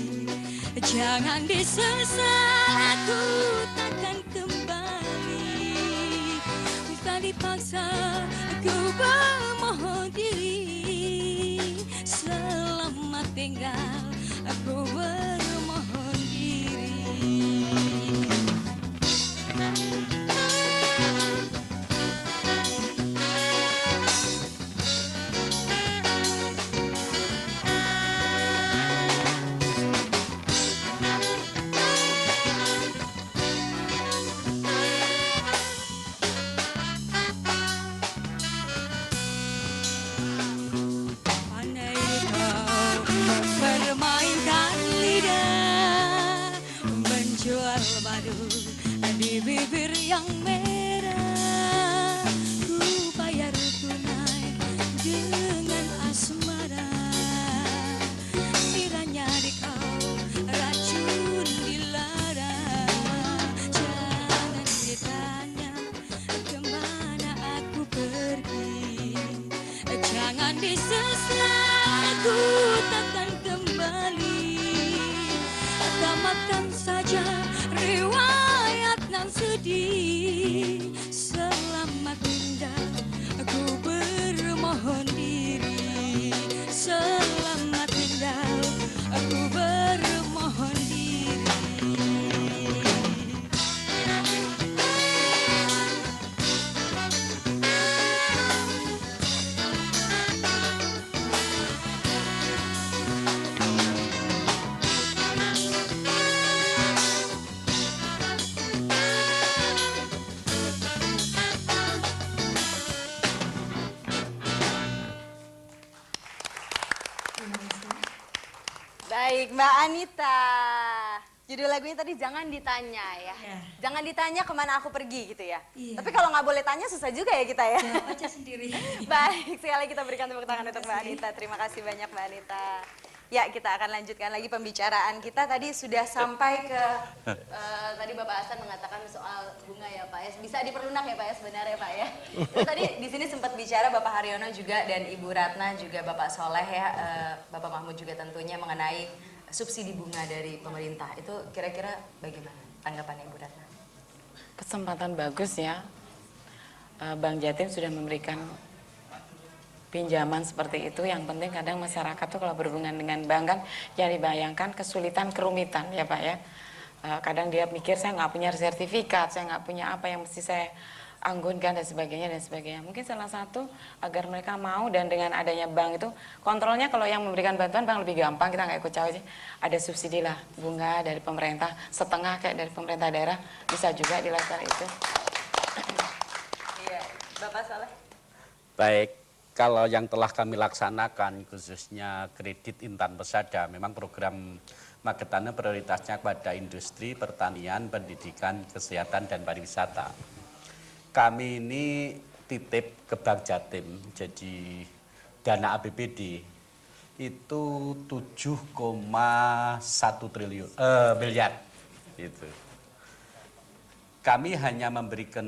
Jangan disesal, aku takkan kembali. Tak dipaksa, ku bermohon diri. Selamat tinggal, aku bermohon diri. Di bibir yang merah, ku bayar tunai dengan asmara. Kiranya di kau racun dilara. Jangan ditanya kemana aku pergi. Jangan disesal, aku takkan kembali. Tamatkan saja riwayat nan sedih. Selamat tinggal, aku bermohon diri. Selamat Baik, Mbak Anita. Judul lagunya tadi jangan ditanya ya. Jangan ditanya kemana aku pergi gitu ya. Tapi kalau nggak boleh tanya susah juga ya kita ya. Jawab aja sendiri. Baik, sekali kita berikan tepuk tangan untuk Mbak Anita. Terima kasih banyak Mbak Anita. Ya, kita akan lanjutkan lagi pembicaraan kita. Tadi sudah sampai ke tadi Bapak Hasan mengatakan soal bunga ya Pak ya. Bisa diperlunak ya Pak ya sebenarnya Pak ya. Terus tadi di sini sempat bicara Bapak Haryono juga dan Ibu Ratna juga Bapak Soleh ya, Bapak Mahmud juga tentunya mengenai subsidi bunga dari pemerintah. Itu kira-kira bagaimana tanggapannya Ibu Ratna? Kesempatan bagus ya. Bank Jatim sudah memberikan pinjaman seperti itu. Yang penting kadang masyarakat tuh kalau berhubungan dengan bank kan ya dibayangkan kesulitan kerumitan ya Pak ya. Kadang dia mikir saya nggak punya sertifikat, saya nggak punya apa yang mesti saya anggunkan dan sebagainya dan sebagainya. Mungkin salah satu agar mereka mau dan dengan adanya bank itu kontrolnya, kalau yang memberikan bantuan bank lebih gampang, kita nggak ikut cawe aja. Ada subsidi lah bunga dari pemerintah setengah kayak dari pemerintah daerah, bisa juga dilakukan itu. Iya, Bapak Soleh. Baik, kalau yang telah kami laksanakan khususnya kredit Intan Pesada, memang program Magetan prioritasnya kepada industri, pertanian, pendidikan, kesehatan, dan pariwisata. Kami ini titip ke Bank Jatim, jadi dana APBD itu 7,1 miliar. Gitu. Kami hanya memberikan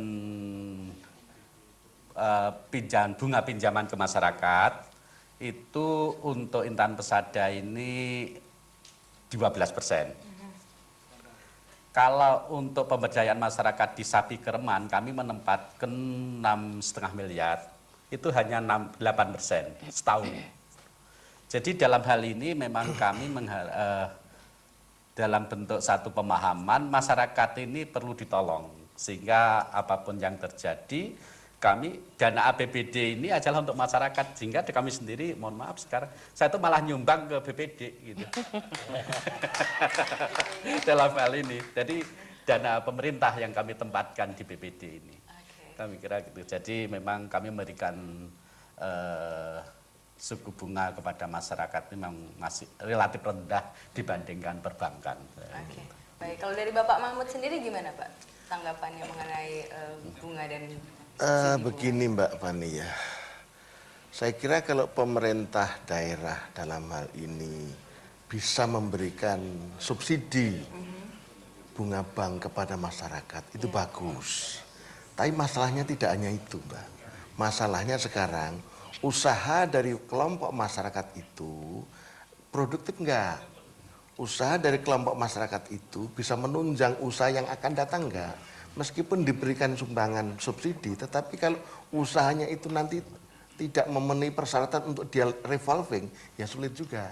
bunga pinjaman ke masyarakat itu untuk Intan Pesada ini 12%. Kalau untuk pemberdayaan masyarakat di Sapi Kerman, kami menempatkan 6,5 miliar, itu hanya 8% setahun. Jadi dalam hal ini memang kami dalam bentuk satu pemahaman, masyarakat ini perlu ditolong. Sehingga apapun yang terjadi, kami dana APBD ini adalah untuk masyarakat, sehingga kami sendiri, mohon maaf sekarang, saya itu malah nyumbang ke BPD gitu. Dalam hal ini, jadi dana pemerintah yang kami tempatkan di BPD ini. Kami kira gitu, jadi memang kami memberikan suku bunga kepada masyarakat memang masih relatif rendah dibandingkan perbankan. Baik, kalau dari Bapak Mahmud sendiri gimana Pak tanggapannya mengenai bunga dan begini Mbak Fani ya, saya kira kalau pemerintah daerah dalam hal ini bisa memberikan subsidi bunga bank kepada masyarakat itu bagus. Tapi masalahnya tidak hanya itu Mbak. Masalahnya sekarang usaha dari kelompok masyarakat itu produktif enggak? Usaha dari kelompok masyarakat itu bisa menunjang usaha yang akan datang enggak? Meskipun diberikan sumbangan subsidi, tetapi kalau usahanya itu nanti tidak memenuhi persyaratan untuk dia revolving, ya sulit juga.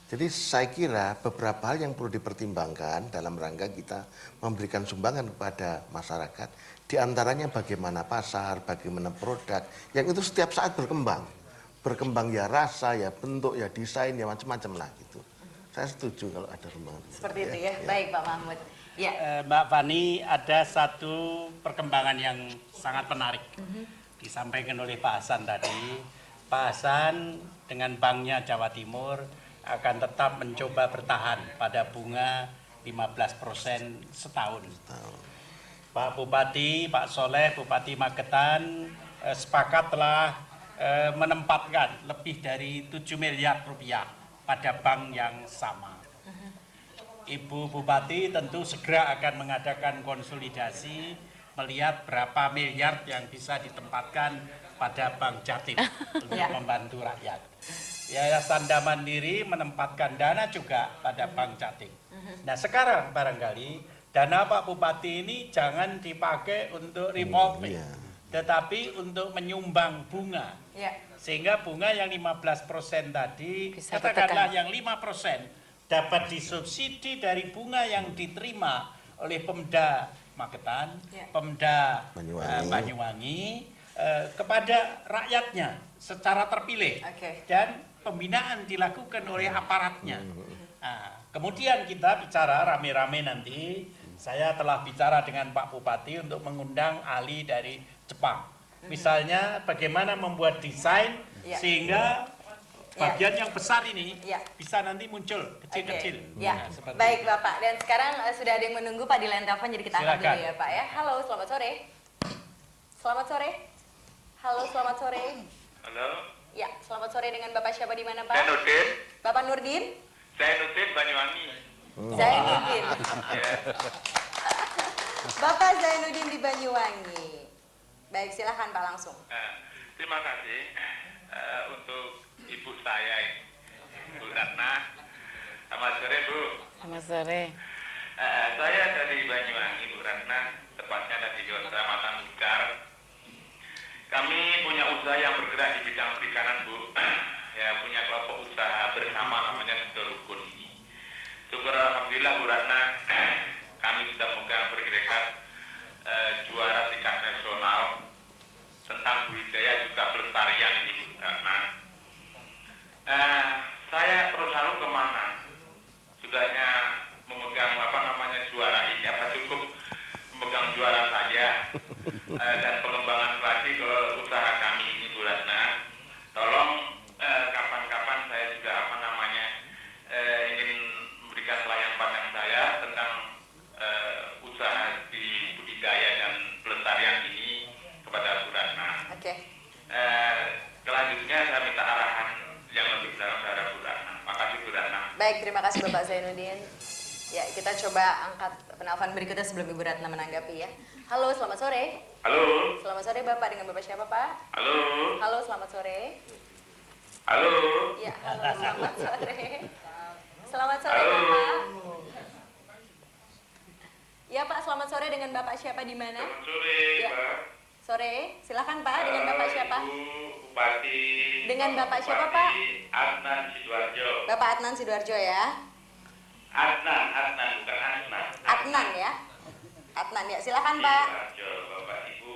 Jadi saya kira beberapa hal yang perlu dipertimbangkan dalam rangka kita memberikan sumbangan kepada masyarakat. Di antaranya bagaimana pasar, bagaimana produk, yang itu setiap saat berkembang. Berkembang ya rasa, ya bentuk, ya desain, ya macam-macam lah gitu. Saya setuju kalau ada sumbangan. Seperti itu ya. Baik Pak Mahmud. Ya. Mbak Fani, ada satu perkembangan yang sangat menarik disampaikan oleh Pak Hasan tadi. Pak Hasan dengan banknya Jawa Timur akan tetap mencoba bertahan pada bunga 15% setahun. Pak Bupati, Pak Soleh, Bupati Magetan sepakat telah menempatkan lebih dari 7 miliar rupiah pada bank yang sama. Ibu Bupati tentu segera akan mengadakan konsolidasi melihat berapa miliar yang bisa ditempatkan pada Bank Jatim untuk membantu rakyat. Yayasan Mandiri menempatkan dana juga pada Bank Jatim. Nah sekarang barangkali dana Pak Bupati ini jangan dipakai untuk revolving, tetapi untuk menyumbang bunga. Sehingga bunga yang 15% tadi, katakanlah yang 5%, dapat disubsidi dari bunga yang diterima oleh Pemda Magetan, Pemda Banyuwangi kepada rakyatnya secara terpilih dan pembinaan dilakukan oleh aparatnya. Nah, kemudian kita bicara rame-rame nanti, saya telah bicara dengan Pak Bupati untuk mengundang ahli dari Jepang. Misalnya bagaimana membuat desain sehingga bagian yang besar ini Ya. bisa nanti muncul kecil-kecil. Ya, Nah, seperti baik itu. Bapak. Dan sekarang sudah ada yang menunggu Pak di line telepon, jadi kita angkat Silakan. dulu ya Pak ya. Halo, selamat sore. Selamat sore. Halo, selamat sore. Halo. Ya, selamat sore dengan Bapak siapa di mana Pak? Zainuddin. Bapak Nurdin? Zainuddin Banyuwangi. Zainuddin. Ya. Bapak Zainuddin di Banyuwangi. Baik, silahkan Pak langsung. Terima kasih untuk ibu saya, Bu Ratna. Selamat sore Bu. Selamat sore. Saya dari Banyuwangi, Bu Ratna, tepatnya dari Kecamatan Bukar. Kami punya usaha yang bergerak di bidang perikanan Bu. Ya, punya kelompok usaha bersama namanya Sedorukun. Syukur alhamdulillah Bu Ratna, kami sudah memegang predikat juara tingkat nasional tentang budidaya juga pelestarian ini Bu Ratna. Saya terus lalu kemana? Sudahnya memegang juara ini, apa cukup memegang juara saja dan pengembangan lagi ke usaha kami ini Bu Ratna. Tolong kapan-kapan saya juga ingin memberikan pelayanan pandang saya tentang usaha di budidaya dan pelestarian ini kepada Bu Ratna. Oke. Selanjutnya saya minta arahan yang lebih dalam dari Bu Ratna. Makasih Bu Ratna. Baik, terima kasih Bapak Zainuddin. Ya, kita coba angkat penelpon berikutnya sebelum Ibu Ratna menanggapi ya. Halo, selamat sore. Halo. Selamat sore Bapak, dengan Bapak siapa Pak? Halo. Halo, selamat sore. Halo. Ya, halo, selamat sore. Selamat sore Halo. Bapak. Ya Pak, selamat sore, dengan Bapak siapa di mana? Selamat sore, Ya. Pak. Sore, silakan Pak, dengan Bapak siapa? Ibu Bupati. Dengan Bapak siapa Pak? Adnan Sidoarjo. Bapak Adnan Sidoarjo ya. Adnan, bukan Adnan. Adnan ya. Adnan ya, silakan Pak. Sidoarjo, Bapak Ibu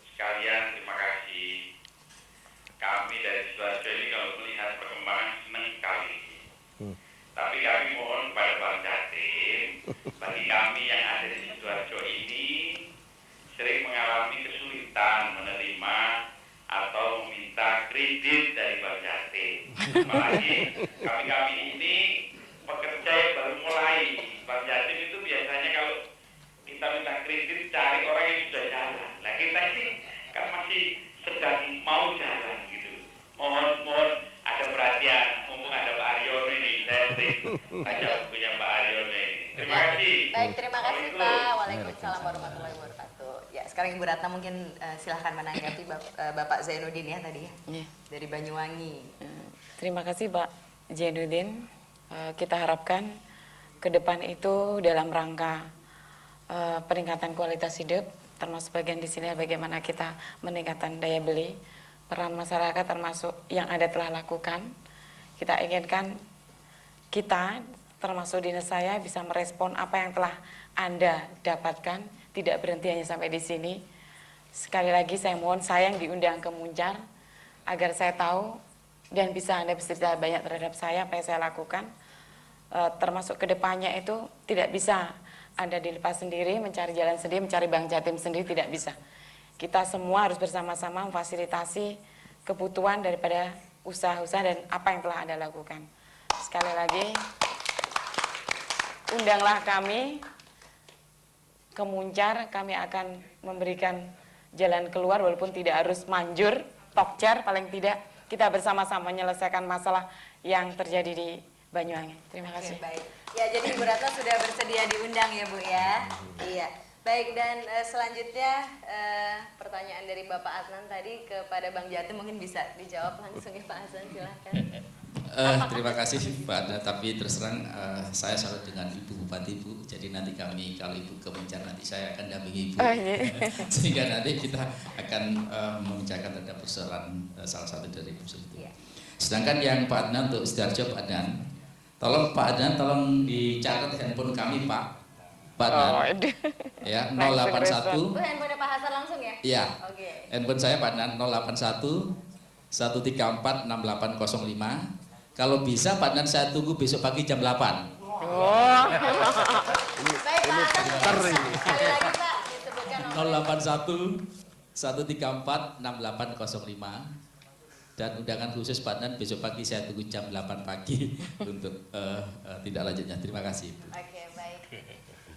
sekalian, terima kasih. Kami dari Sidoarjo ini kalau melihat perkembangan senang sekali. Tapi kami mohon kepada Bang Jatim, bagi kami yang ada di Sidoarjo ini sering mengalami kesulitan menerima atau meminta kredit dari Bang Jatim. Apalagi kami ini pekerja yang baru mulai. Bang Jatim itu biasanya kalau kita minta kredit cari orang yang sudah jalan. Nah kita ini kan masih sedang mau jalan gitu. Mohon ada perhatian, mumpung ada Pak Aryono ini, saya sering baca bukunya Pak Aryono ini. Terima kasih. Baik, terima kasih Pak. Waalaikumsalam warahmatullahi wabarakatuh. Ya, sekarang Ibu Ratna mungkin silahkan menanggapi Bapak Zainuddin ya tadi ya. Iya. Dari Banyuwangi. Terima kasih Pak Zainuddin. Kita harapkan ke depan itu dalam rangka peningkatan kualitas hidup, termasuk bagian di sini bagaimana kita meningkatkan daya beli, peran masyarakat termasuk yang ada telah lakukan. Kita inginkan kita termasuk dinas saya bisa merespon apa yang telah Anda dapatkan, tidak berhenti hanya sampai di sini. Sekali lagi saya mohon sayang diundang ke Muncar agar saya tahu dan bisa Anda bercerita banyak terhadap saya, apa yang saya lakukan. Termasuk ke depannya itu tidak bisa Anda dilepas sendiri, mencari jalan sendiri, mencari Bang Jatim sendiri, tidak bisa. Kita semua harus bersama-sama memfasilitasi kebutuhan daripada usaha-usaha dan apa yang telah Anda lakukan. Sekali lagi, undanglah kami ke Muncar, kami akan memberikan jalan keluar walaupun tidak harus manjur, tokcer paling tidak kita bersama-sama menyelesaikan masalah yang terjadi di Banyuwangi. Terima kasih. Oke, baik. Ya, jadi Ibu Ratna sudah bersedia diundang ya Bu ya. Iya. Baik, dan selanjutnya pertanyaan dari Bapak Adnan tadi kepada Bang Jatim mungkin bisa dijawab langsung ya Pak Hasan, silahkan. Terima kasih Pak Adnan, tapi terus terang saya salut dengan Ibu Bupati Bu, jadi nanti kami kalau Ibu ke Muncar nanti saya akan dampingi Ibu, sehingga nanti kita akan membicarakan terhadap persoalan salah satu dari usul itu. Sedangkan yang Pak Adnan untuk Sidoarjo Pak Adnan, tolong Pak Adnan tolong dicatat handphone kami Pak Adnan, ya 081. Bu, handphone Pak Hasan langsung ya? Iya. Oke. Handphone saya Pak Adnan 081 134 6805. Kalau bisa Pak Adnan saya tunggu besok pagi jam 8. Baik Pak Hasan, sekali lagi Pak disebutkan 081 134 6805. Dan undangan khusus Pak Nan besok pagi saya tunggu jam 8 pagi untuk tindak lanjutnya. Terima kasih. Oke, baik.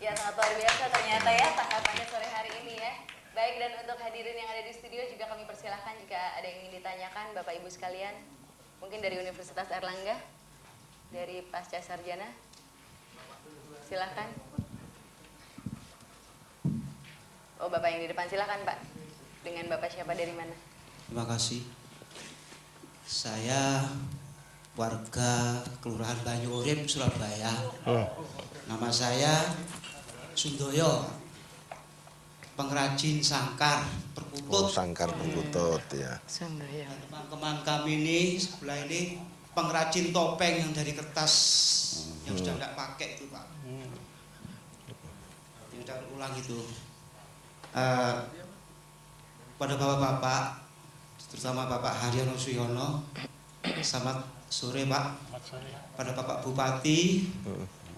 Ya, sangat luar biasa ternyata ya tanggapannya sore hari ini ya. Baik, dan untuk hadirin yang ada di studio juga kami persilahkan jika ada yang ingin ditanyakan Bapak Ibu sekalian. Mungkin dari Universitas Airlangga, dari Pasca Sarjana. Silahkan. Oh, Bapak yang di depan, silahkan Pak. Dengan Bapak siapa, dari mana? Terima kasih. Saya warga Kelurahan Banyu Urip, Surabaya. Nama saya Sundoyo, pengrajin sangkar perkutut. Oh, sangkar perkutut ya. Sundoyo. Teman-teman kami ini sebelah ini pengrajin topeng yang dari kertas yang sudah tidak pakai itu Pak. Yang sudah ulang itu. Pada bapak-bapak, terutama Bapak Haryono Suyono, selamat sore Pak. Pada Bapak Bupati,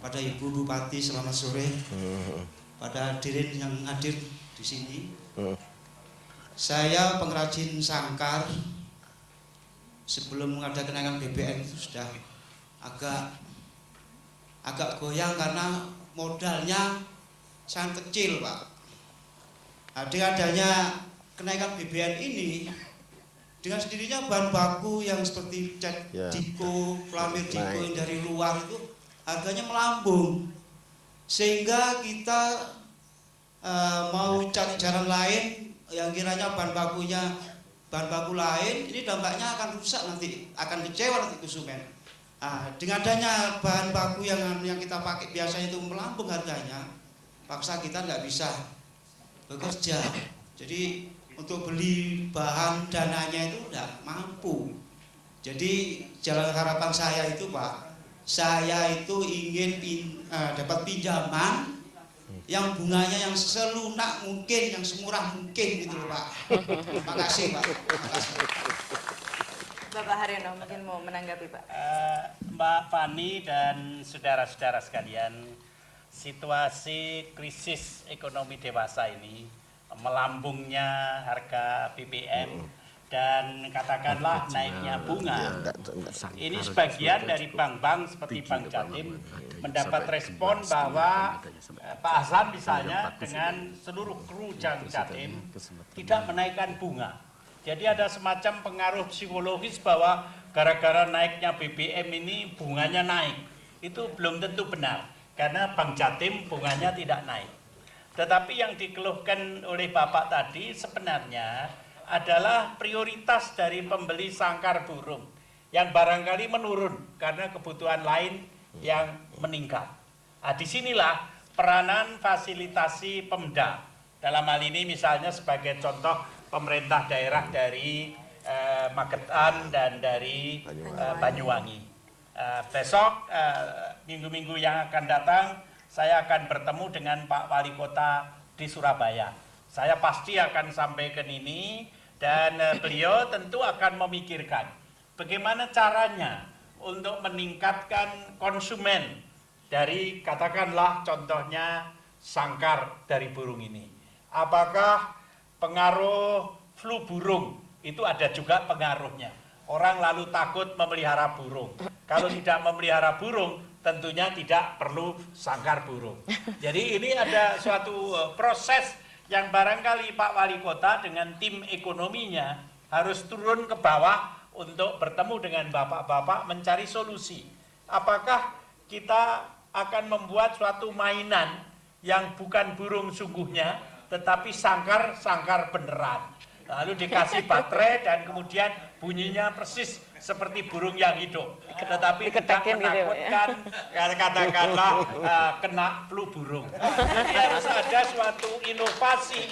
pada Ibu Bupati selamat sore. Pada hadirin yang hadir di sini. Saya pengrajin sangkar. Sebelum ada kenaikan BBM itu sudah agak goyang karena modalnya sangat kecil Pak. Adanya kenaikan BBM ini dengan sendirinya bahan baku yang seperti cat diko, flamir diko yang dari luar itu harganya melambung, sehingga kita mau cari jalan lain yang kiranya bahan baku lain, ini dampaknya akan rusak nanti, akan kecewa nanti konsumen. Dengan adanya bahan baku yang kita pakai biasanya itu melambung harganya, paksa kita nggak bisa bekerja. Jadi untuk beli bahan dananya itu tidak mampu. Jadi jalan harapan saya itu Pak, saya itu ingin dapat pinjaman yang bunganya yang selunak mungkin, yang semurah mungkin gitu loh Pak. Terima kasih Pak. Terima kasih. Bapak Haryono mungkin mau menanggapi Pak. Mbak Fani dan saudara-saudara sekalian, situasi krisis ekonomi dewasa ini, melambungnya harga BBM dan katakanlah naiknya bunga, ini sebagian dari bank-bank seperti Bank Jatim mendapat respon bahwa Pak Hasan misalnya dengan seluruh kru Jatim tidak menaikkan bunga. Jadi ada semacam pengaruh psikologis bahwa gara-gara naiknya BBM ini bunganya naik. Itu belum tentu benar karena Bank Jatim bunganya tidak naik. Tetapi yang dikeluhkan oleh Bapak tadi sebenarnya adalah prioritas dari pembeli sangkar burung yang barangkali menurun karena kebutuhan lain yang meningkat. Disinilah peranan fasilitasi Pemda. Dalam hal ini misalnya sebagai contoh pemerintah daerah dari Magetan dan dari Banyuwangi. Besok minggu-minggu yang akan datang saya akan bertemu dengan Pak Wali Kota di Surabaya. Saya pasti akan sampaikan ini dan beliau tentu akan memikirkan bagaimana caranya untuk meningkatkan konsumen dari katakanlah contohnya sangkar dari burung ini. Apakah pengaruh flu burung itu ada juga pengaruhnya. Orang lalu takut memelihara burung. Kalau tidak memelihara burung, tentunya tidak perlu sangkar burung. Jadi ini ada suatu proses yang barangkali Pak Wali Kota dengan tim ekonominya harus turun ke bawah untuk bertemu dengan bapak-bapak mencari solusi. Apakah kita akan membuat suatu mainan yang bukan burung sungguhnya, tetapi sangkar beneran. Lalu dikasih baterai dan kemudian bunyinya persis seperti burung yang hidup, tetapi tidak menakutkan, katakanlah kena flu burung. Harus ada suatu inovasi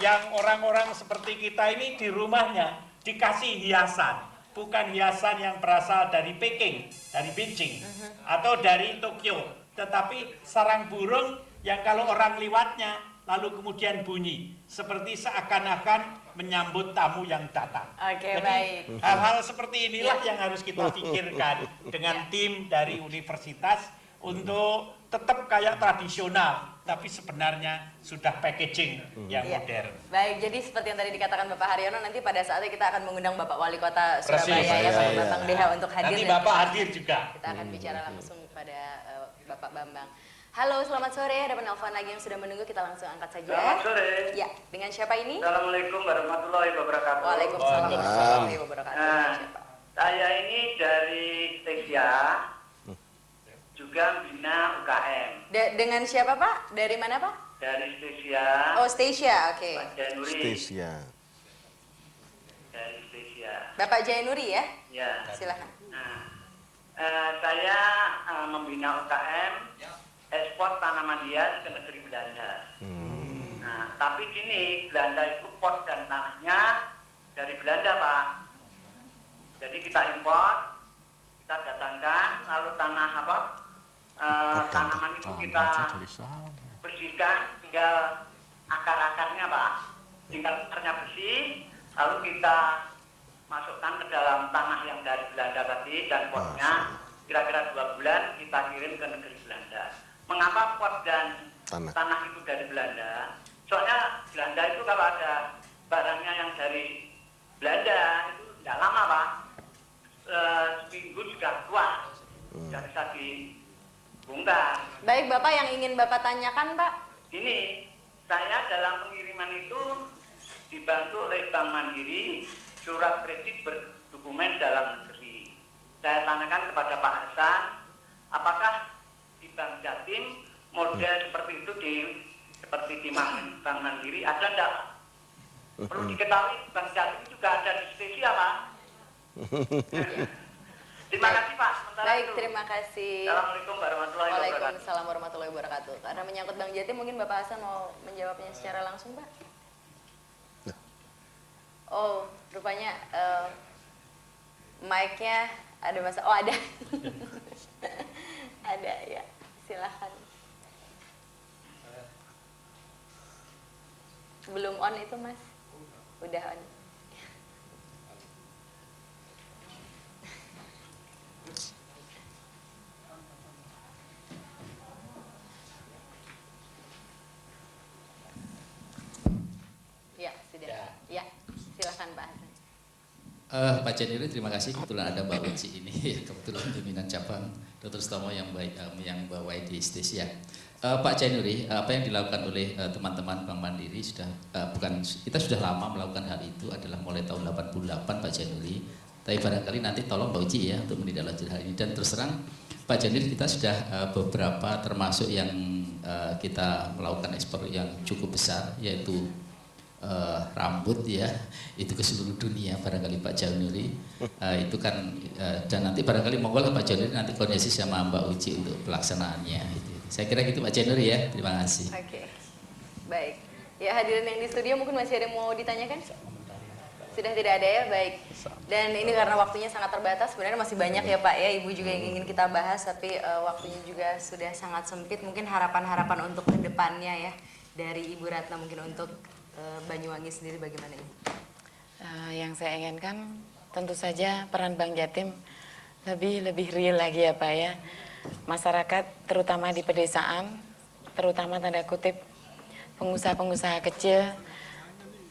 yang orang-orang seperti kita ini di rumahnya dikasih hiasan, bukan hiasan yang berasal dari Peking, dari Beijing, atau dari Tokyo, tetapi sarang burung yang kalau orang liwatnya lalu kemudian bunyi seperti seakan-akan menyambut tamu yang datang. Oke, jadi baik. hal-hal seperti inilah yang harus kita pikirkan dengan tim dari universitas untuk tetap kayak tradisional. tapi sebenarnya sudah packaging yang Iya. modern. Baik, jadi seperti yang tadi dikatakan Bapak Haryono, nanti pada saatnya kita akan mengundang Bapak Wali Kota Persis, Surabaya ya, Bapak iya. Bambang Deha untuk hadir. Nanti dan Bapak kita- hadir juga. Kita akan bicara langsung pada Bapak Bambang. Halo, selamat sore. Ada penelpon lagi yang sudah menunggu, kita langsung angkat saja. Selamat sore. Ya, dengan siapa ini? Assalamualaikum warahmatullahi wabarakatuh. Waalaikumsalam warahmatullahi wabarakatuh. Nah, Siapa? saya ini dari Stesia, juga bina UKM. Dengan siapa Pak? Dari mana Pak? Dari Stesia. Oh, Stasia, oke. Pak Januri. Stasia. Dari Stesia. Bapak Jainuri ya? Ya. Silakan. Nah, saya membina UKM ekspor tanaman hias ke negeri Belanda. Nah, tapi gini, Belanda itu pot dan tanahnya dari Belanda, Pak. Jadi kita impor, kita datangkan, lalu tanah apa? Tanaman itu kita bersihkan, tinggal akar-akarnya, Pak. Tinggal akarnya bersih, lalu kita masukkan ke dalam tanah yang dari Belanda tadi dan potnya kira-kira 2 bulan kita kirim ke negeri Belanda. Mengapa pot dan tanah itu dari Belanda? Soalnya Belanda itu kalau ada barangnya yang dari Belanda itu tidak lama, Pak. Seminggu sudah keluar, sudah bisa dibongkar. Baik Bapak, yang ingin Bapak tanyakan Pak? Ini saya dalam pengiriman itu dibantu oleh Bank Mandiri surat kredit berdokumen dalam negeri. Saya tanyakan kepada Pak Hasan, apakah di Bank Jatim model seperti itu seperti di Bank Mandiri ada enggak? Perlu diketahui Bank Jatim juga ada di Stesia, Pak. Terima kasih Pak. Baik, terima kasih. Assalamualaikum warahmatullahi wabarakatuh. Waalaikumsalam warahmatullahi wabarakatuh. Karena menyangkut Bank Jatim, mungkin Bapak Hasan mau menjawabnya secara langsung, Pak? Oh, rupanya mic-nya ada masalah. Oh, ada. Ada, ya. Silahkan. Belum on itu, Mas? Udah on. Ya, sudah. Ya, silakan Pak Hasan. Pak Januri, terima kasih. Kebetulan ada Mbak Uci ini, kebetulan pimpinan cabang Dr. Stomo yang baik, yang bawahi di Stesia. Pak Januri, apa yang dilakukan oleh teman-teman Bank Mandiri sudah kita sudah lama melakukan hal itu, adalah mulai tahun 88 Pak Januri. Tapi barangkali nanti tolong Mbak Uci ya untuk menindaklanjuti hal ini. Dan terus terang Pak Januri, kita sudah beberapa termasuk yang kita melakukan ekspor yang cukup besar, yaitu rambut ya, itu ke seluruh dunia barangkali Pak Januri. Itu kan dan nanti barangkali monggo Pak Januri nanti koordinasi sama Mbak Uci untuk pelaksanaannya. Saya kira gitu Pak Januri ya, terima kasih. Oke, baik. Ya, hadirin yang di studio mungkin masih ada yang mau ditanyakan? Sudah tidak ada ya, baik. Dan ini karena waktunya sangat terbatas, sebenarnya masih banyak ya Pak ya, Ibu juga yang ingin kita bahas, tapi waktunya juga sudah sangat sempit. Mungkin harapan-harapan untuk kedepannya ya, dari Ibu Ratna mungkin untuk Banyuwangi sendiri bagaimana Ibu? Yang saya inginkan tentu saja peran Bank Jatim lebih real lagi ya Pak ya. Masyarakat terutama di pedesaan, terutama tanda kutip pengusaha-pengusaha kecil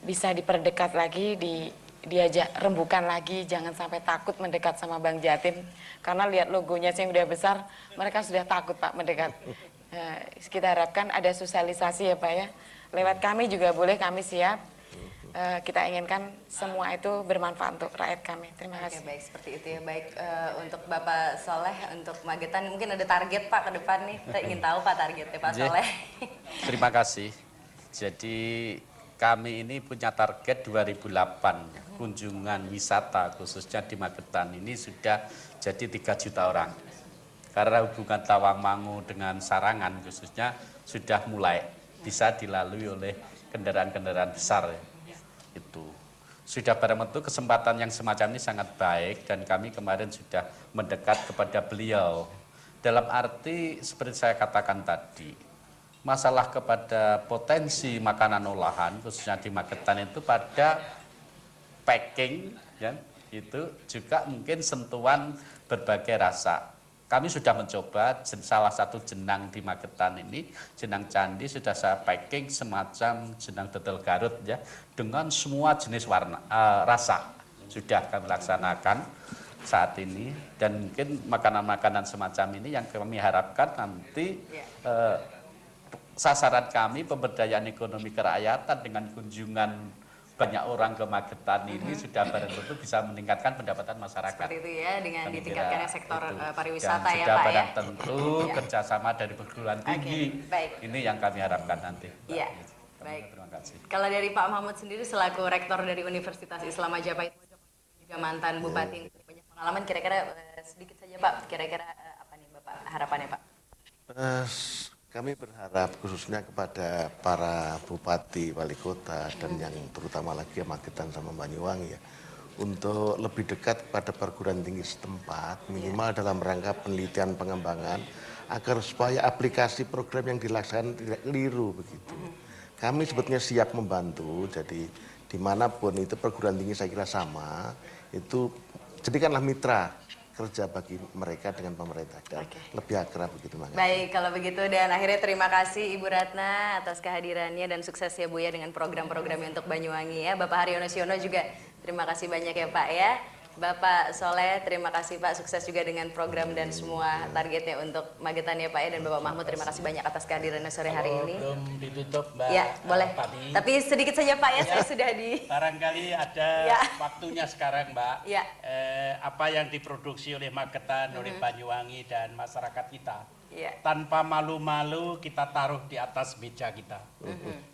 bisa diperdekat lagi, diajak rembukan lagi, jangan sampai takut mendekat sama Bank Jatim. Karena lihat logonya yang udah besar, mereka sudah takut Pak mendekat. Kita harapkan ada sosialisasi ya Pak ya. Lewat kami juga boleh, kami siap. Kita inginkan semua itu bermanfaat untuk rakyat kami. Terima kasih. Oke, baik seperti itu ya. Baik, untuk Bapak Soleh, untuk Magetan mungkin ada target Pak ke depan nih. Kita ingin tahu Pak targetnya Pak Soleh. Terima kasih. Jadi kami ini punya target 2008 kunjungan wisata khususnya di Magetan ini sudah jadi 3 juta orang. Karena hubungan Tawangmangu dengan Sarangan khususnya sudah mulai bisa dilalui oleh kendaraan-kendaraan besar. Itu sudah barang tentu kesempatan yang semacam ini sangat baik, dan kami kemarin sudah mendekat kepada beliau dalam arti seperti saya katakan tadi, masalah kepada potensi makanan olahan khususnya di Magetan itu pada packing ya, itu juga mungkin sentuhan berbagai rasa. kami sudah mencoba salah satu jenang di Magetan ini, jenang candi sudah saya packing semacam jenang dodol Garut ya, dengan semua jenis warna rasa sudah kami laksanakan saat ini, dan mungkin makanan-makanan semacam ini yang kami harapkan nanti sasaran kami pemberdayaan ekonomi kerakyatan dengan kunjungan banyak orang ke Magetan ini sudah barang tentu bisa meningkatkan pendapatan masyarakat. Seperti itu ya, dengan ditingkatkannya sektor pariwisata dan ya sudah Pak barang ya. tentu kerjasama dari perguruan tinggi. Baik. Ini yang kami harapkan nanti. Iya. Baik. Terima kasih. Kalau dari Pak Mahmud sendiri selaku rektor dari Universitas Islam Majapahit juga mantan bupati, banyak pengalaman, kira-kira sedikit saja Pak, kira-kira apa nih Bapak harapannya Pak? Kami berharap khususnya kepada para bupati, wali kota, dan yang terutama lagi Magetan sama Banyuwangi ya, untuk lebih dekat pada perguruan tinggi setempat, minimal dalam rangka penelitian pengembangan, agar supaya aplikasi program yang dilaksanakan tidak keliru begitu. Kami sebetulnya siap membantu, jadi dimanapun itu perguruan tinggi saya kira sama, itu jadikanlah mitra kerja bagi mereka dengan pemerintah dan lebih akrab begitu. Baik, kalau begitu, dan akhirnya terima kasih Ibu Ratna atas kehadirannya dan sukses ya Bu ya dengan program-programnya untuk Banyuwangi ya. Bapak Haryono Siono juga terima kasih banyak ya Pak ya. Bapak Soleh, terima kasih Pak, sukses juga dengan program dan semua targetnya untuk Magetan ya Pak ya. Dan Bapak Mahmud, terima kasih banyak atas kehadirannya sore hari ini. Belum ditutup Mbak. Ya, boleh. Fani. Tapi sedikit saja Pak ya, saya sudah di... Barangkali ada waktunya sekarang Mbak. Ya. Apa yang diproduksi oleh Magetan, oleh Banyuwangi dan masyarakat kita. Ya. Tanpa malu-malu kita taruh di atas meja kita.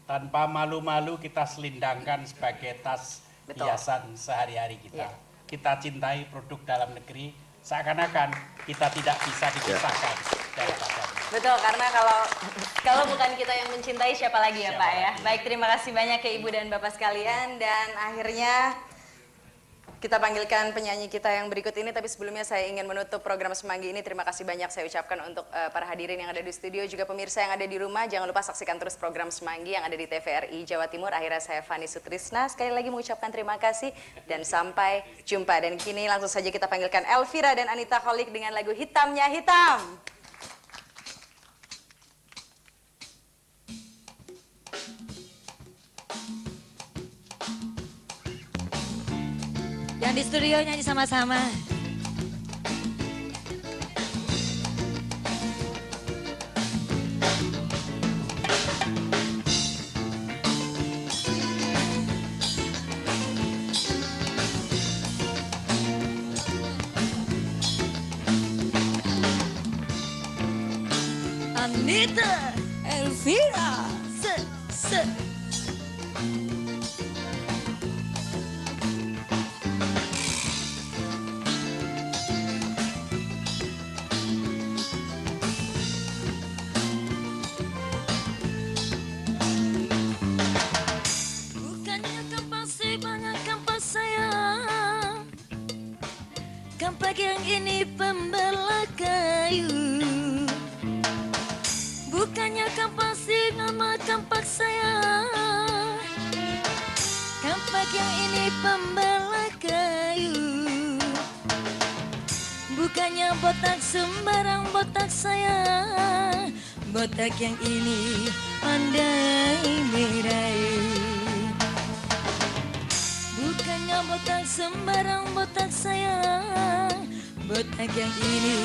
Tanpa malu-malu kita selindangkan sebagai tas hiasan sehari-hari kita. Kita cintai produk dalam negeri, seakan-akan kita tidak bisa dipisahkan daripada. Betul, karena kalau bukan kita yang mencintai, siapa lagi ya Pak ya. Baik, terima kasih banyak ya Ibu dan Bapak sekalian, dan akhirnya kita panggilkan penyanyi kita yang berikut ini. Tapi sebelumnya saya ingin menutup program Semanggi ini. Terima kasih banyak saya ucapkan untuk para hadirin yang ada di studio, juga pemirsa yang ada di rumah. Jangan lupa saksikan terus program Semanggi yang ada di TVRI Jawa Timur. Akhirnya saya Fani Sutrisna sekali lagi mengucapkan terima kasih dan sampai jumpa. Dan kini langsung saja kita panggilkan Elvira dan Anita Kholik dengan lagu Hitamnya Hitam. Yang di studio nyanyi sama-sama. Anita, Elvira, se. Kampak yang ini pembelah kayu, bukannya kampak nama kampak saya. Kampak yang ini pembelah kayu, bukannya botak sembarang botak saya. Botak yang ini pandai merayu, bukannya botak sembarang botak saya. Botak yang ini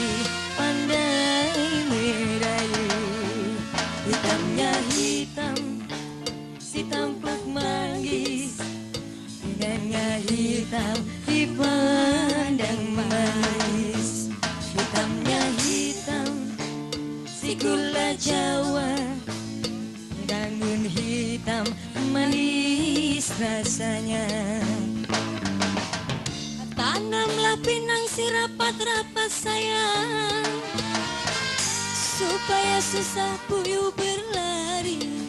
pandai merayu. Hitamnya hitam, si tampuk manggis. Dengannya hitam, dipandang manis. Hitamnya hitam, si gula Jawa. Daun hitam, manis rasanya. Tanamlah pinang si rapat-rapat sayang, supaya susah puyuh berlari.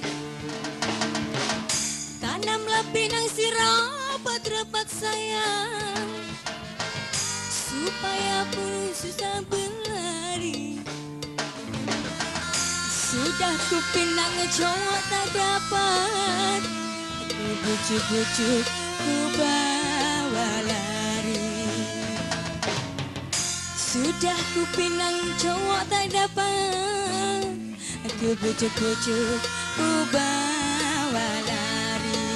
Tanamlah pinang si rapat-rapat sayang, supaya puyuh susah berlari. Sudah ku pinang cowok tak dapat, ku bujuk-bujuk ku bawa lari. Sudah ku pinang cowok tak dapat, aku bujuk-bujuk ku bawa lari.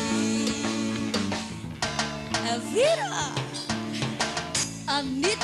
Elvira, Amir.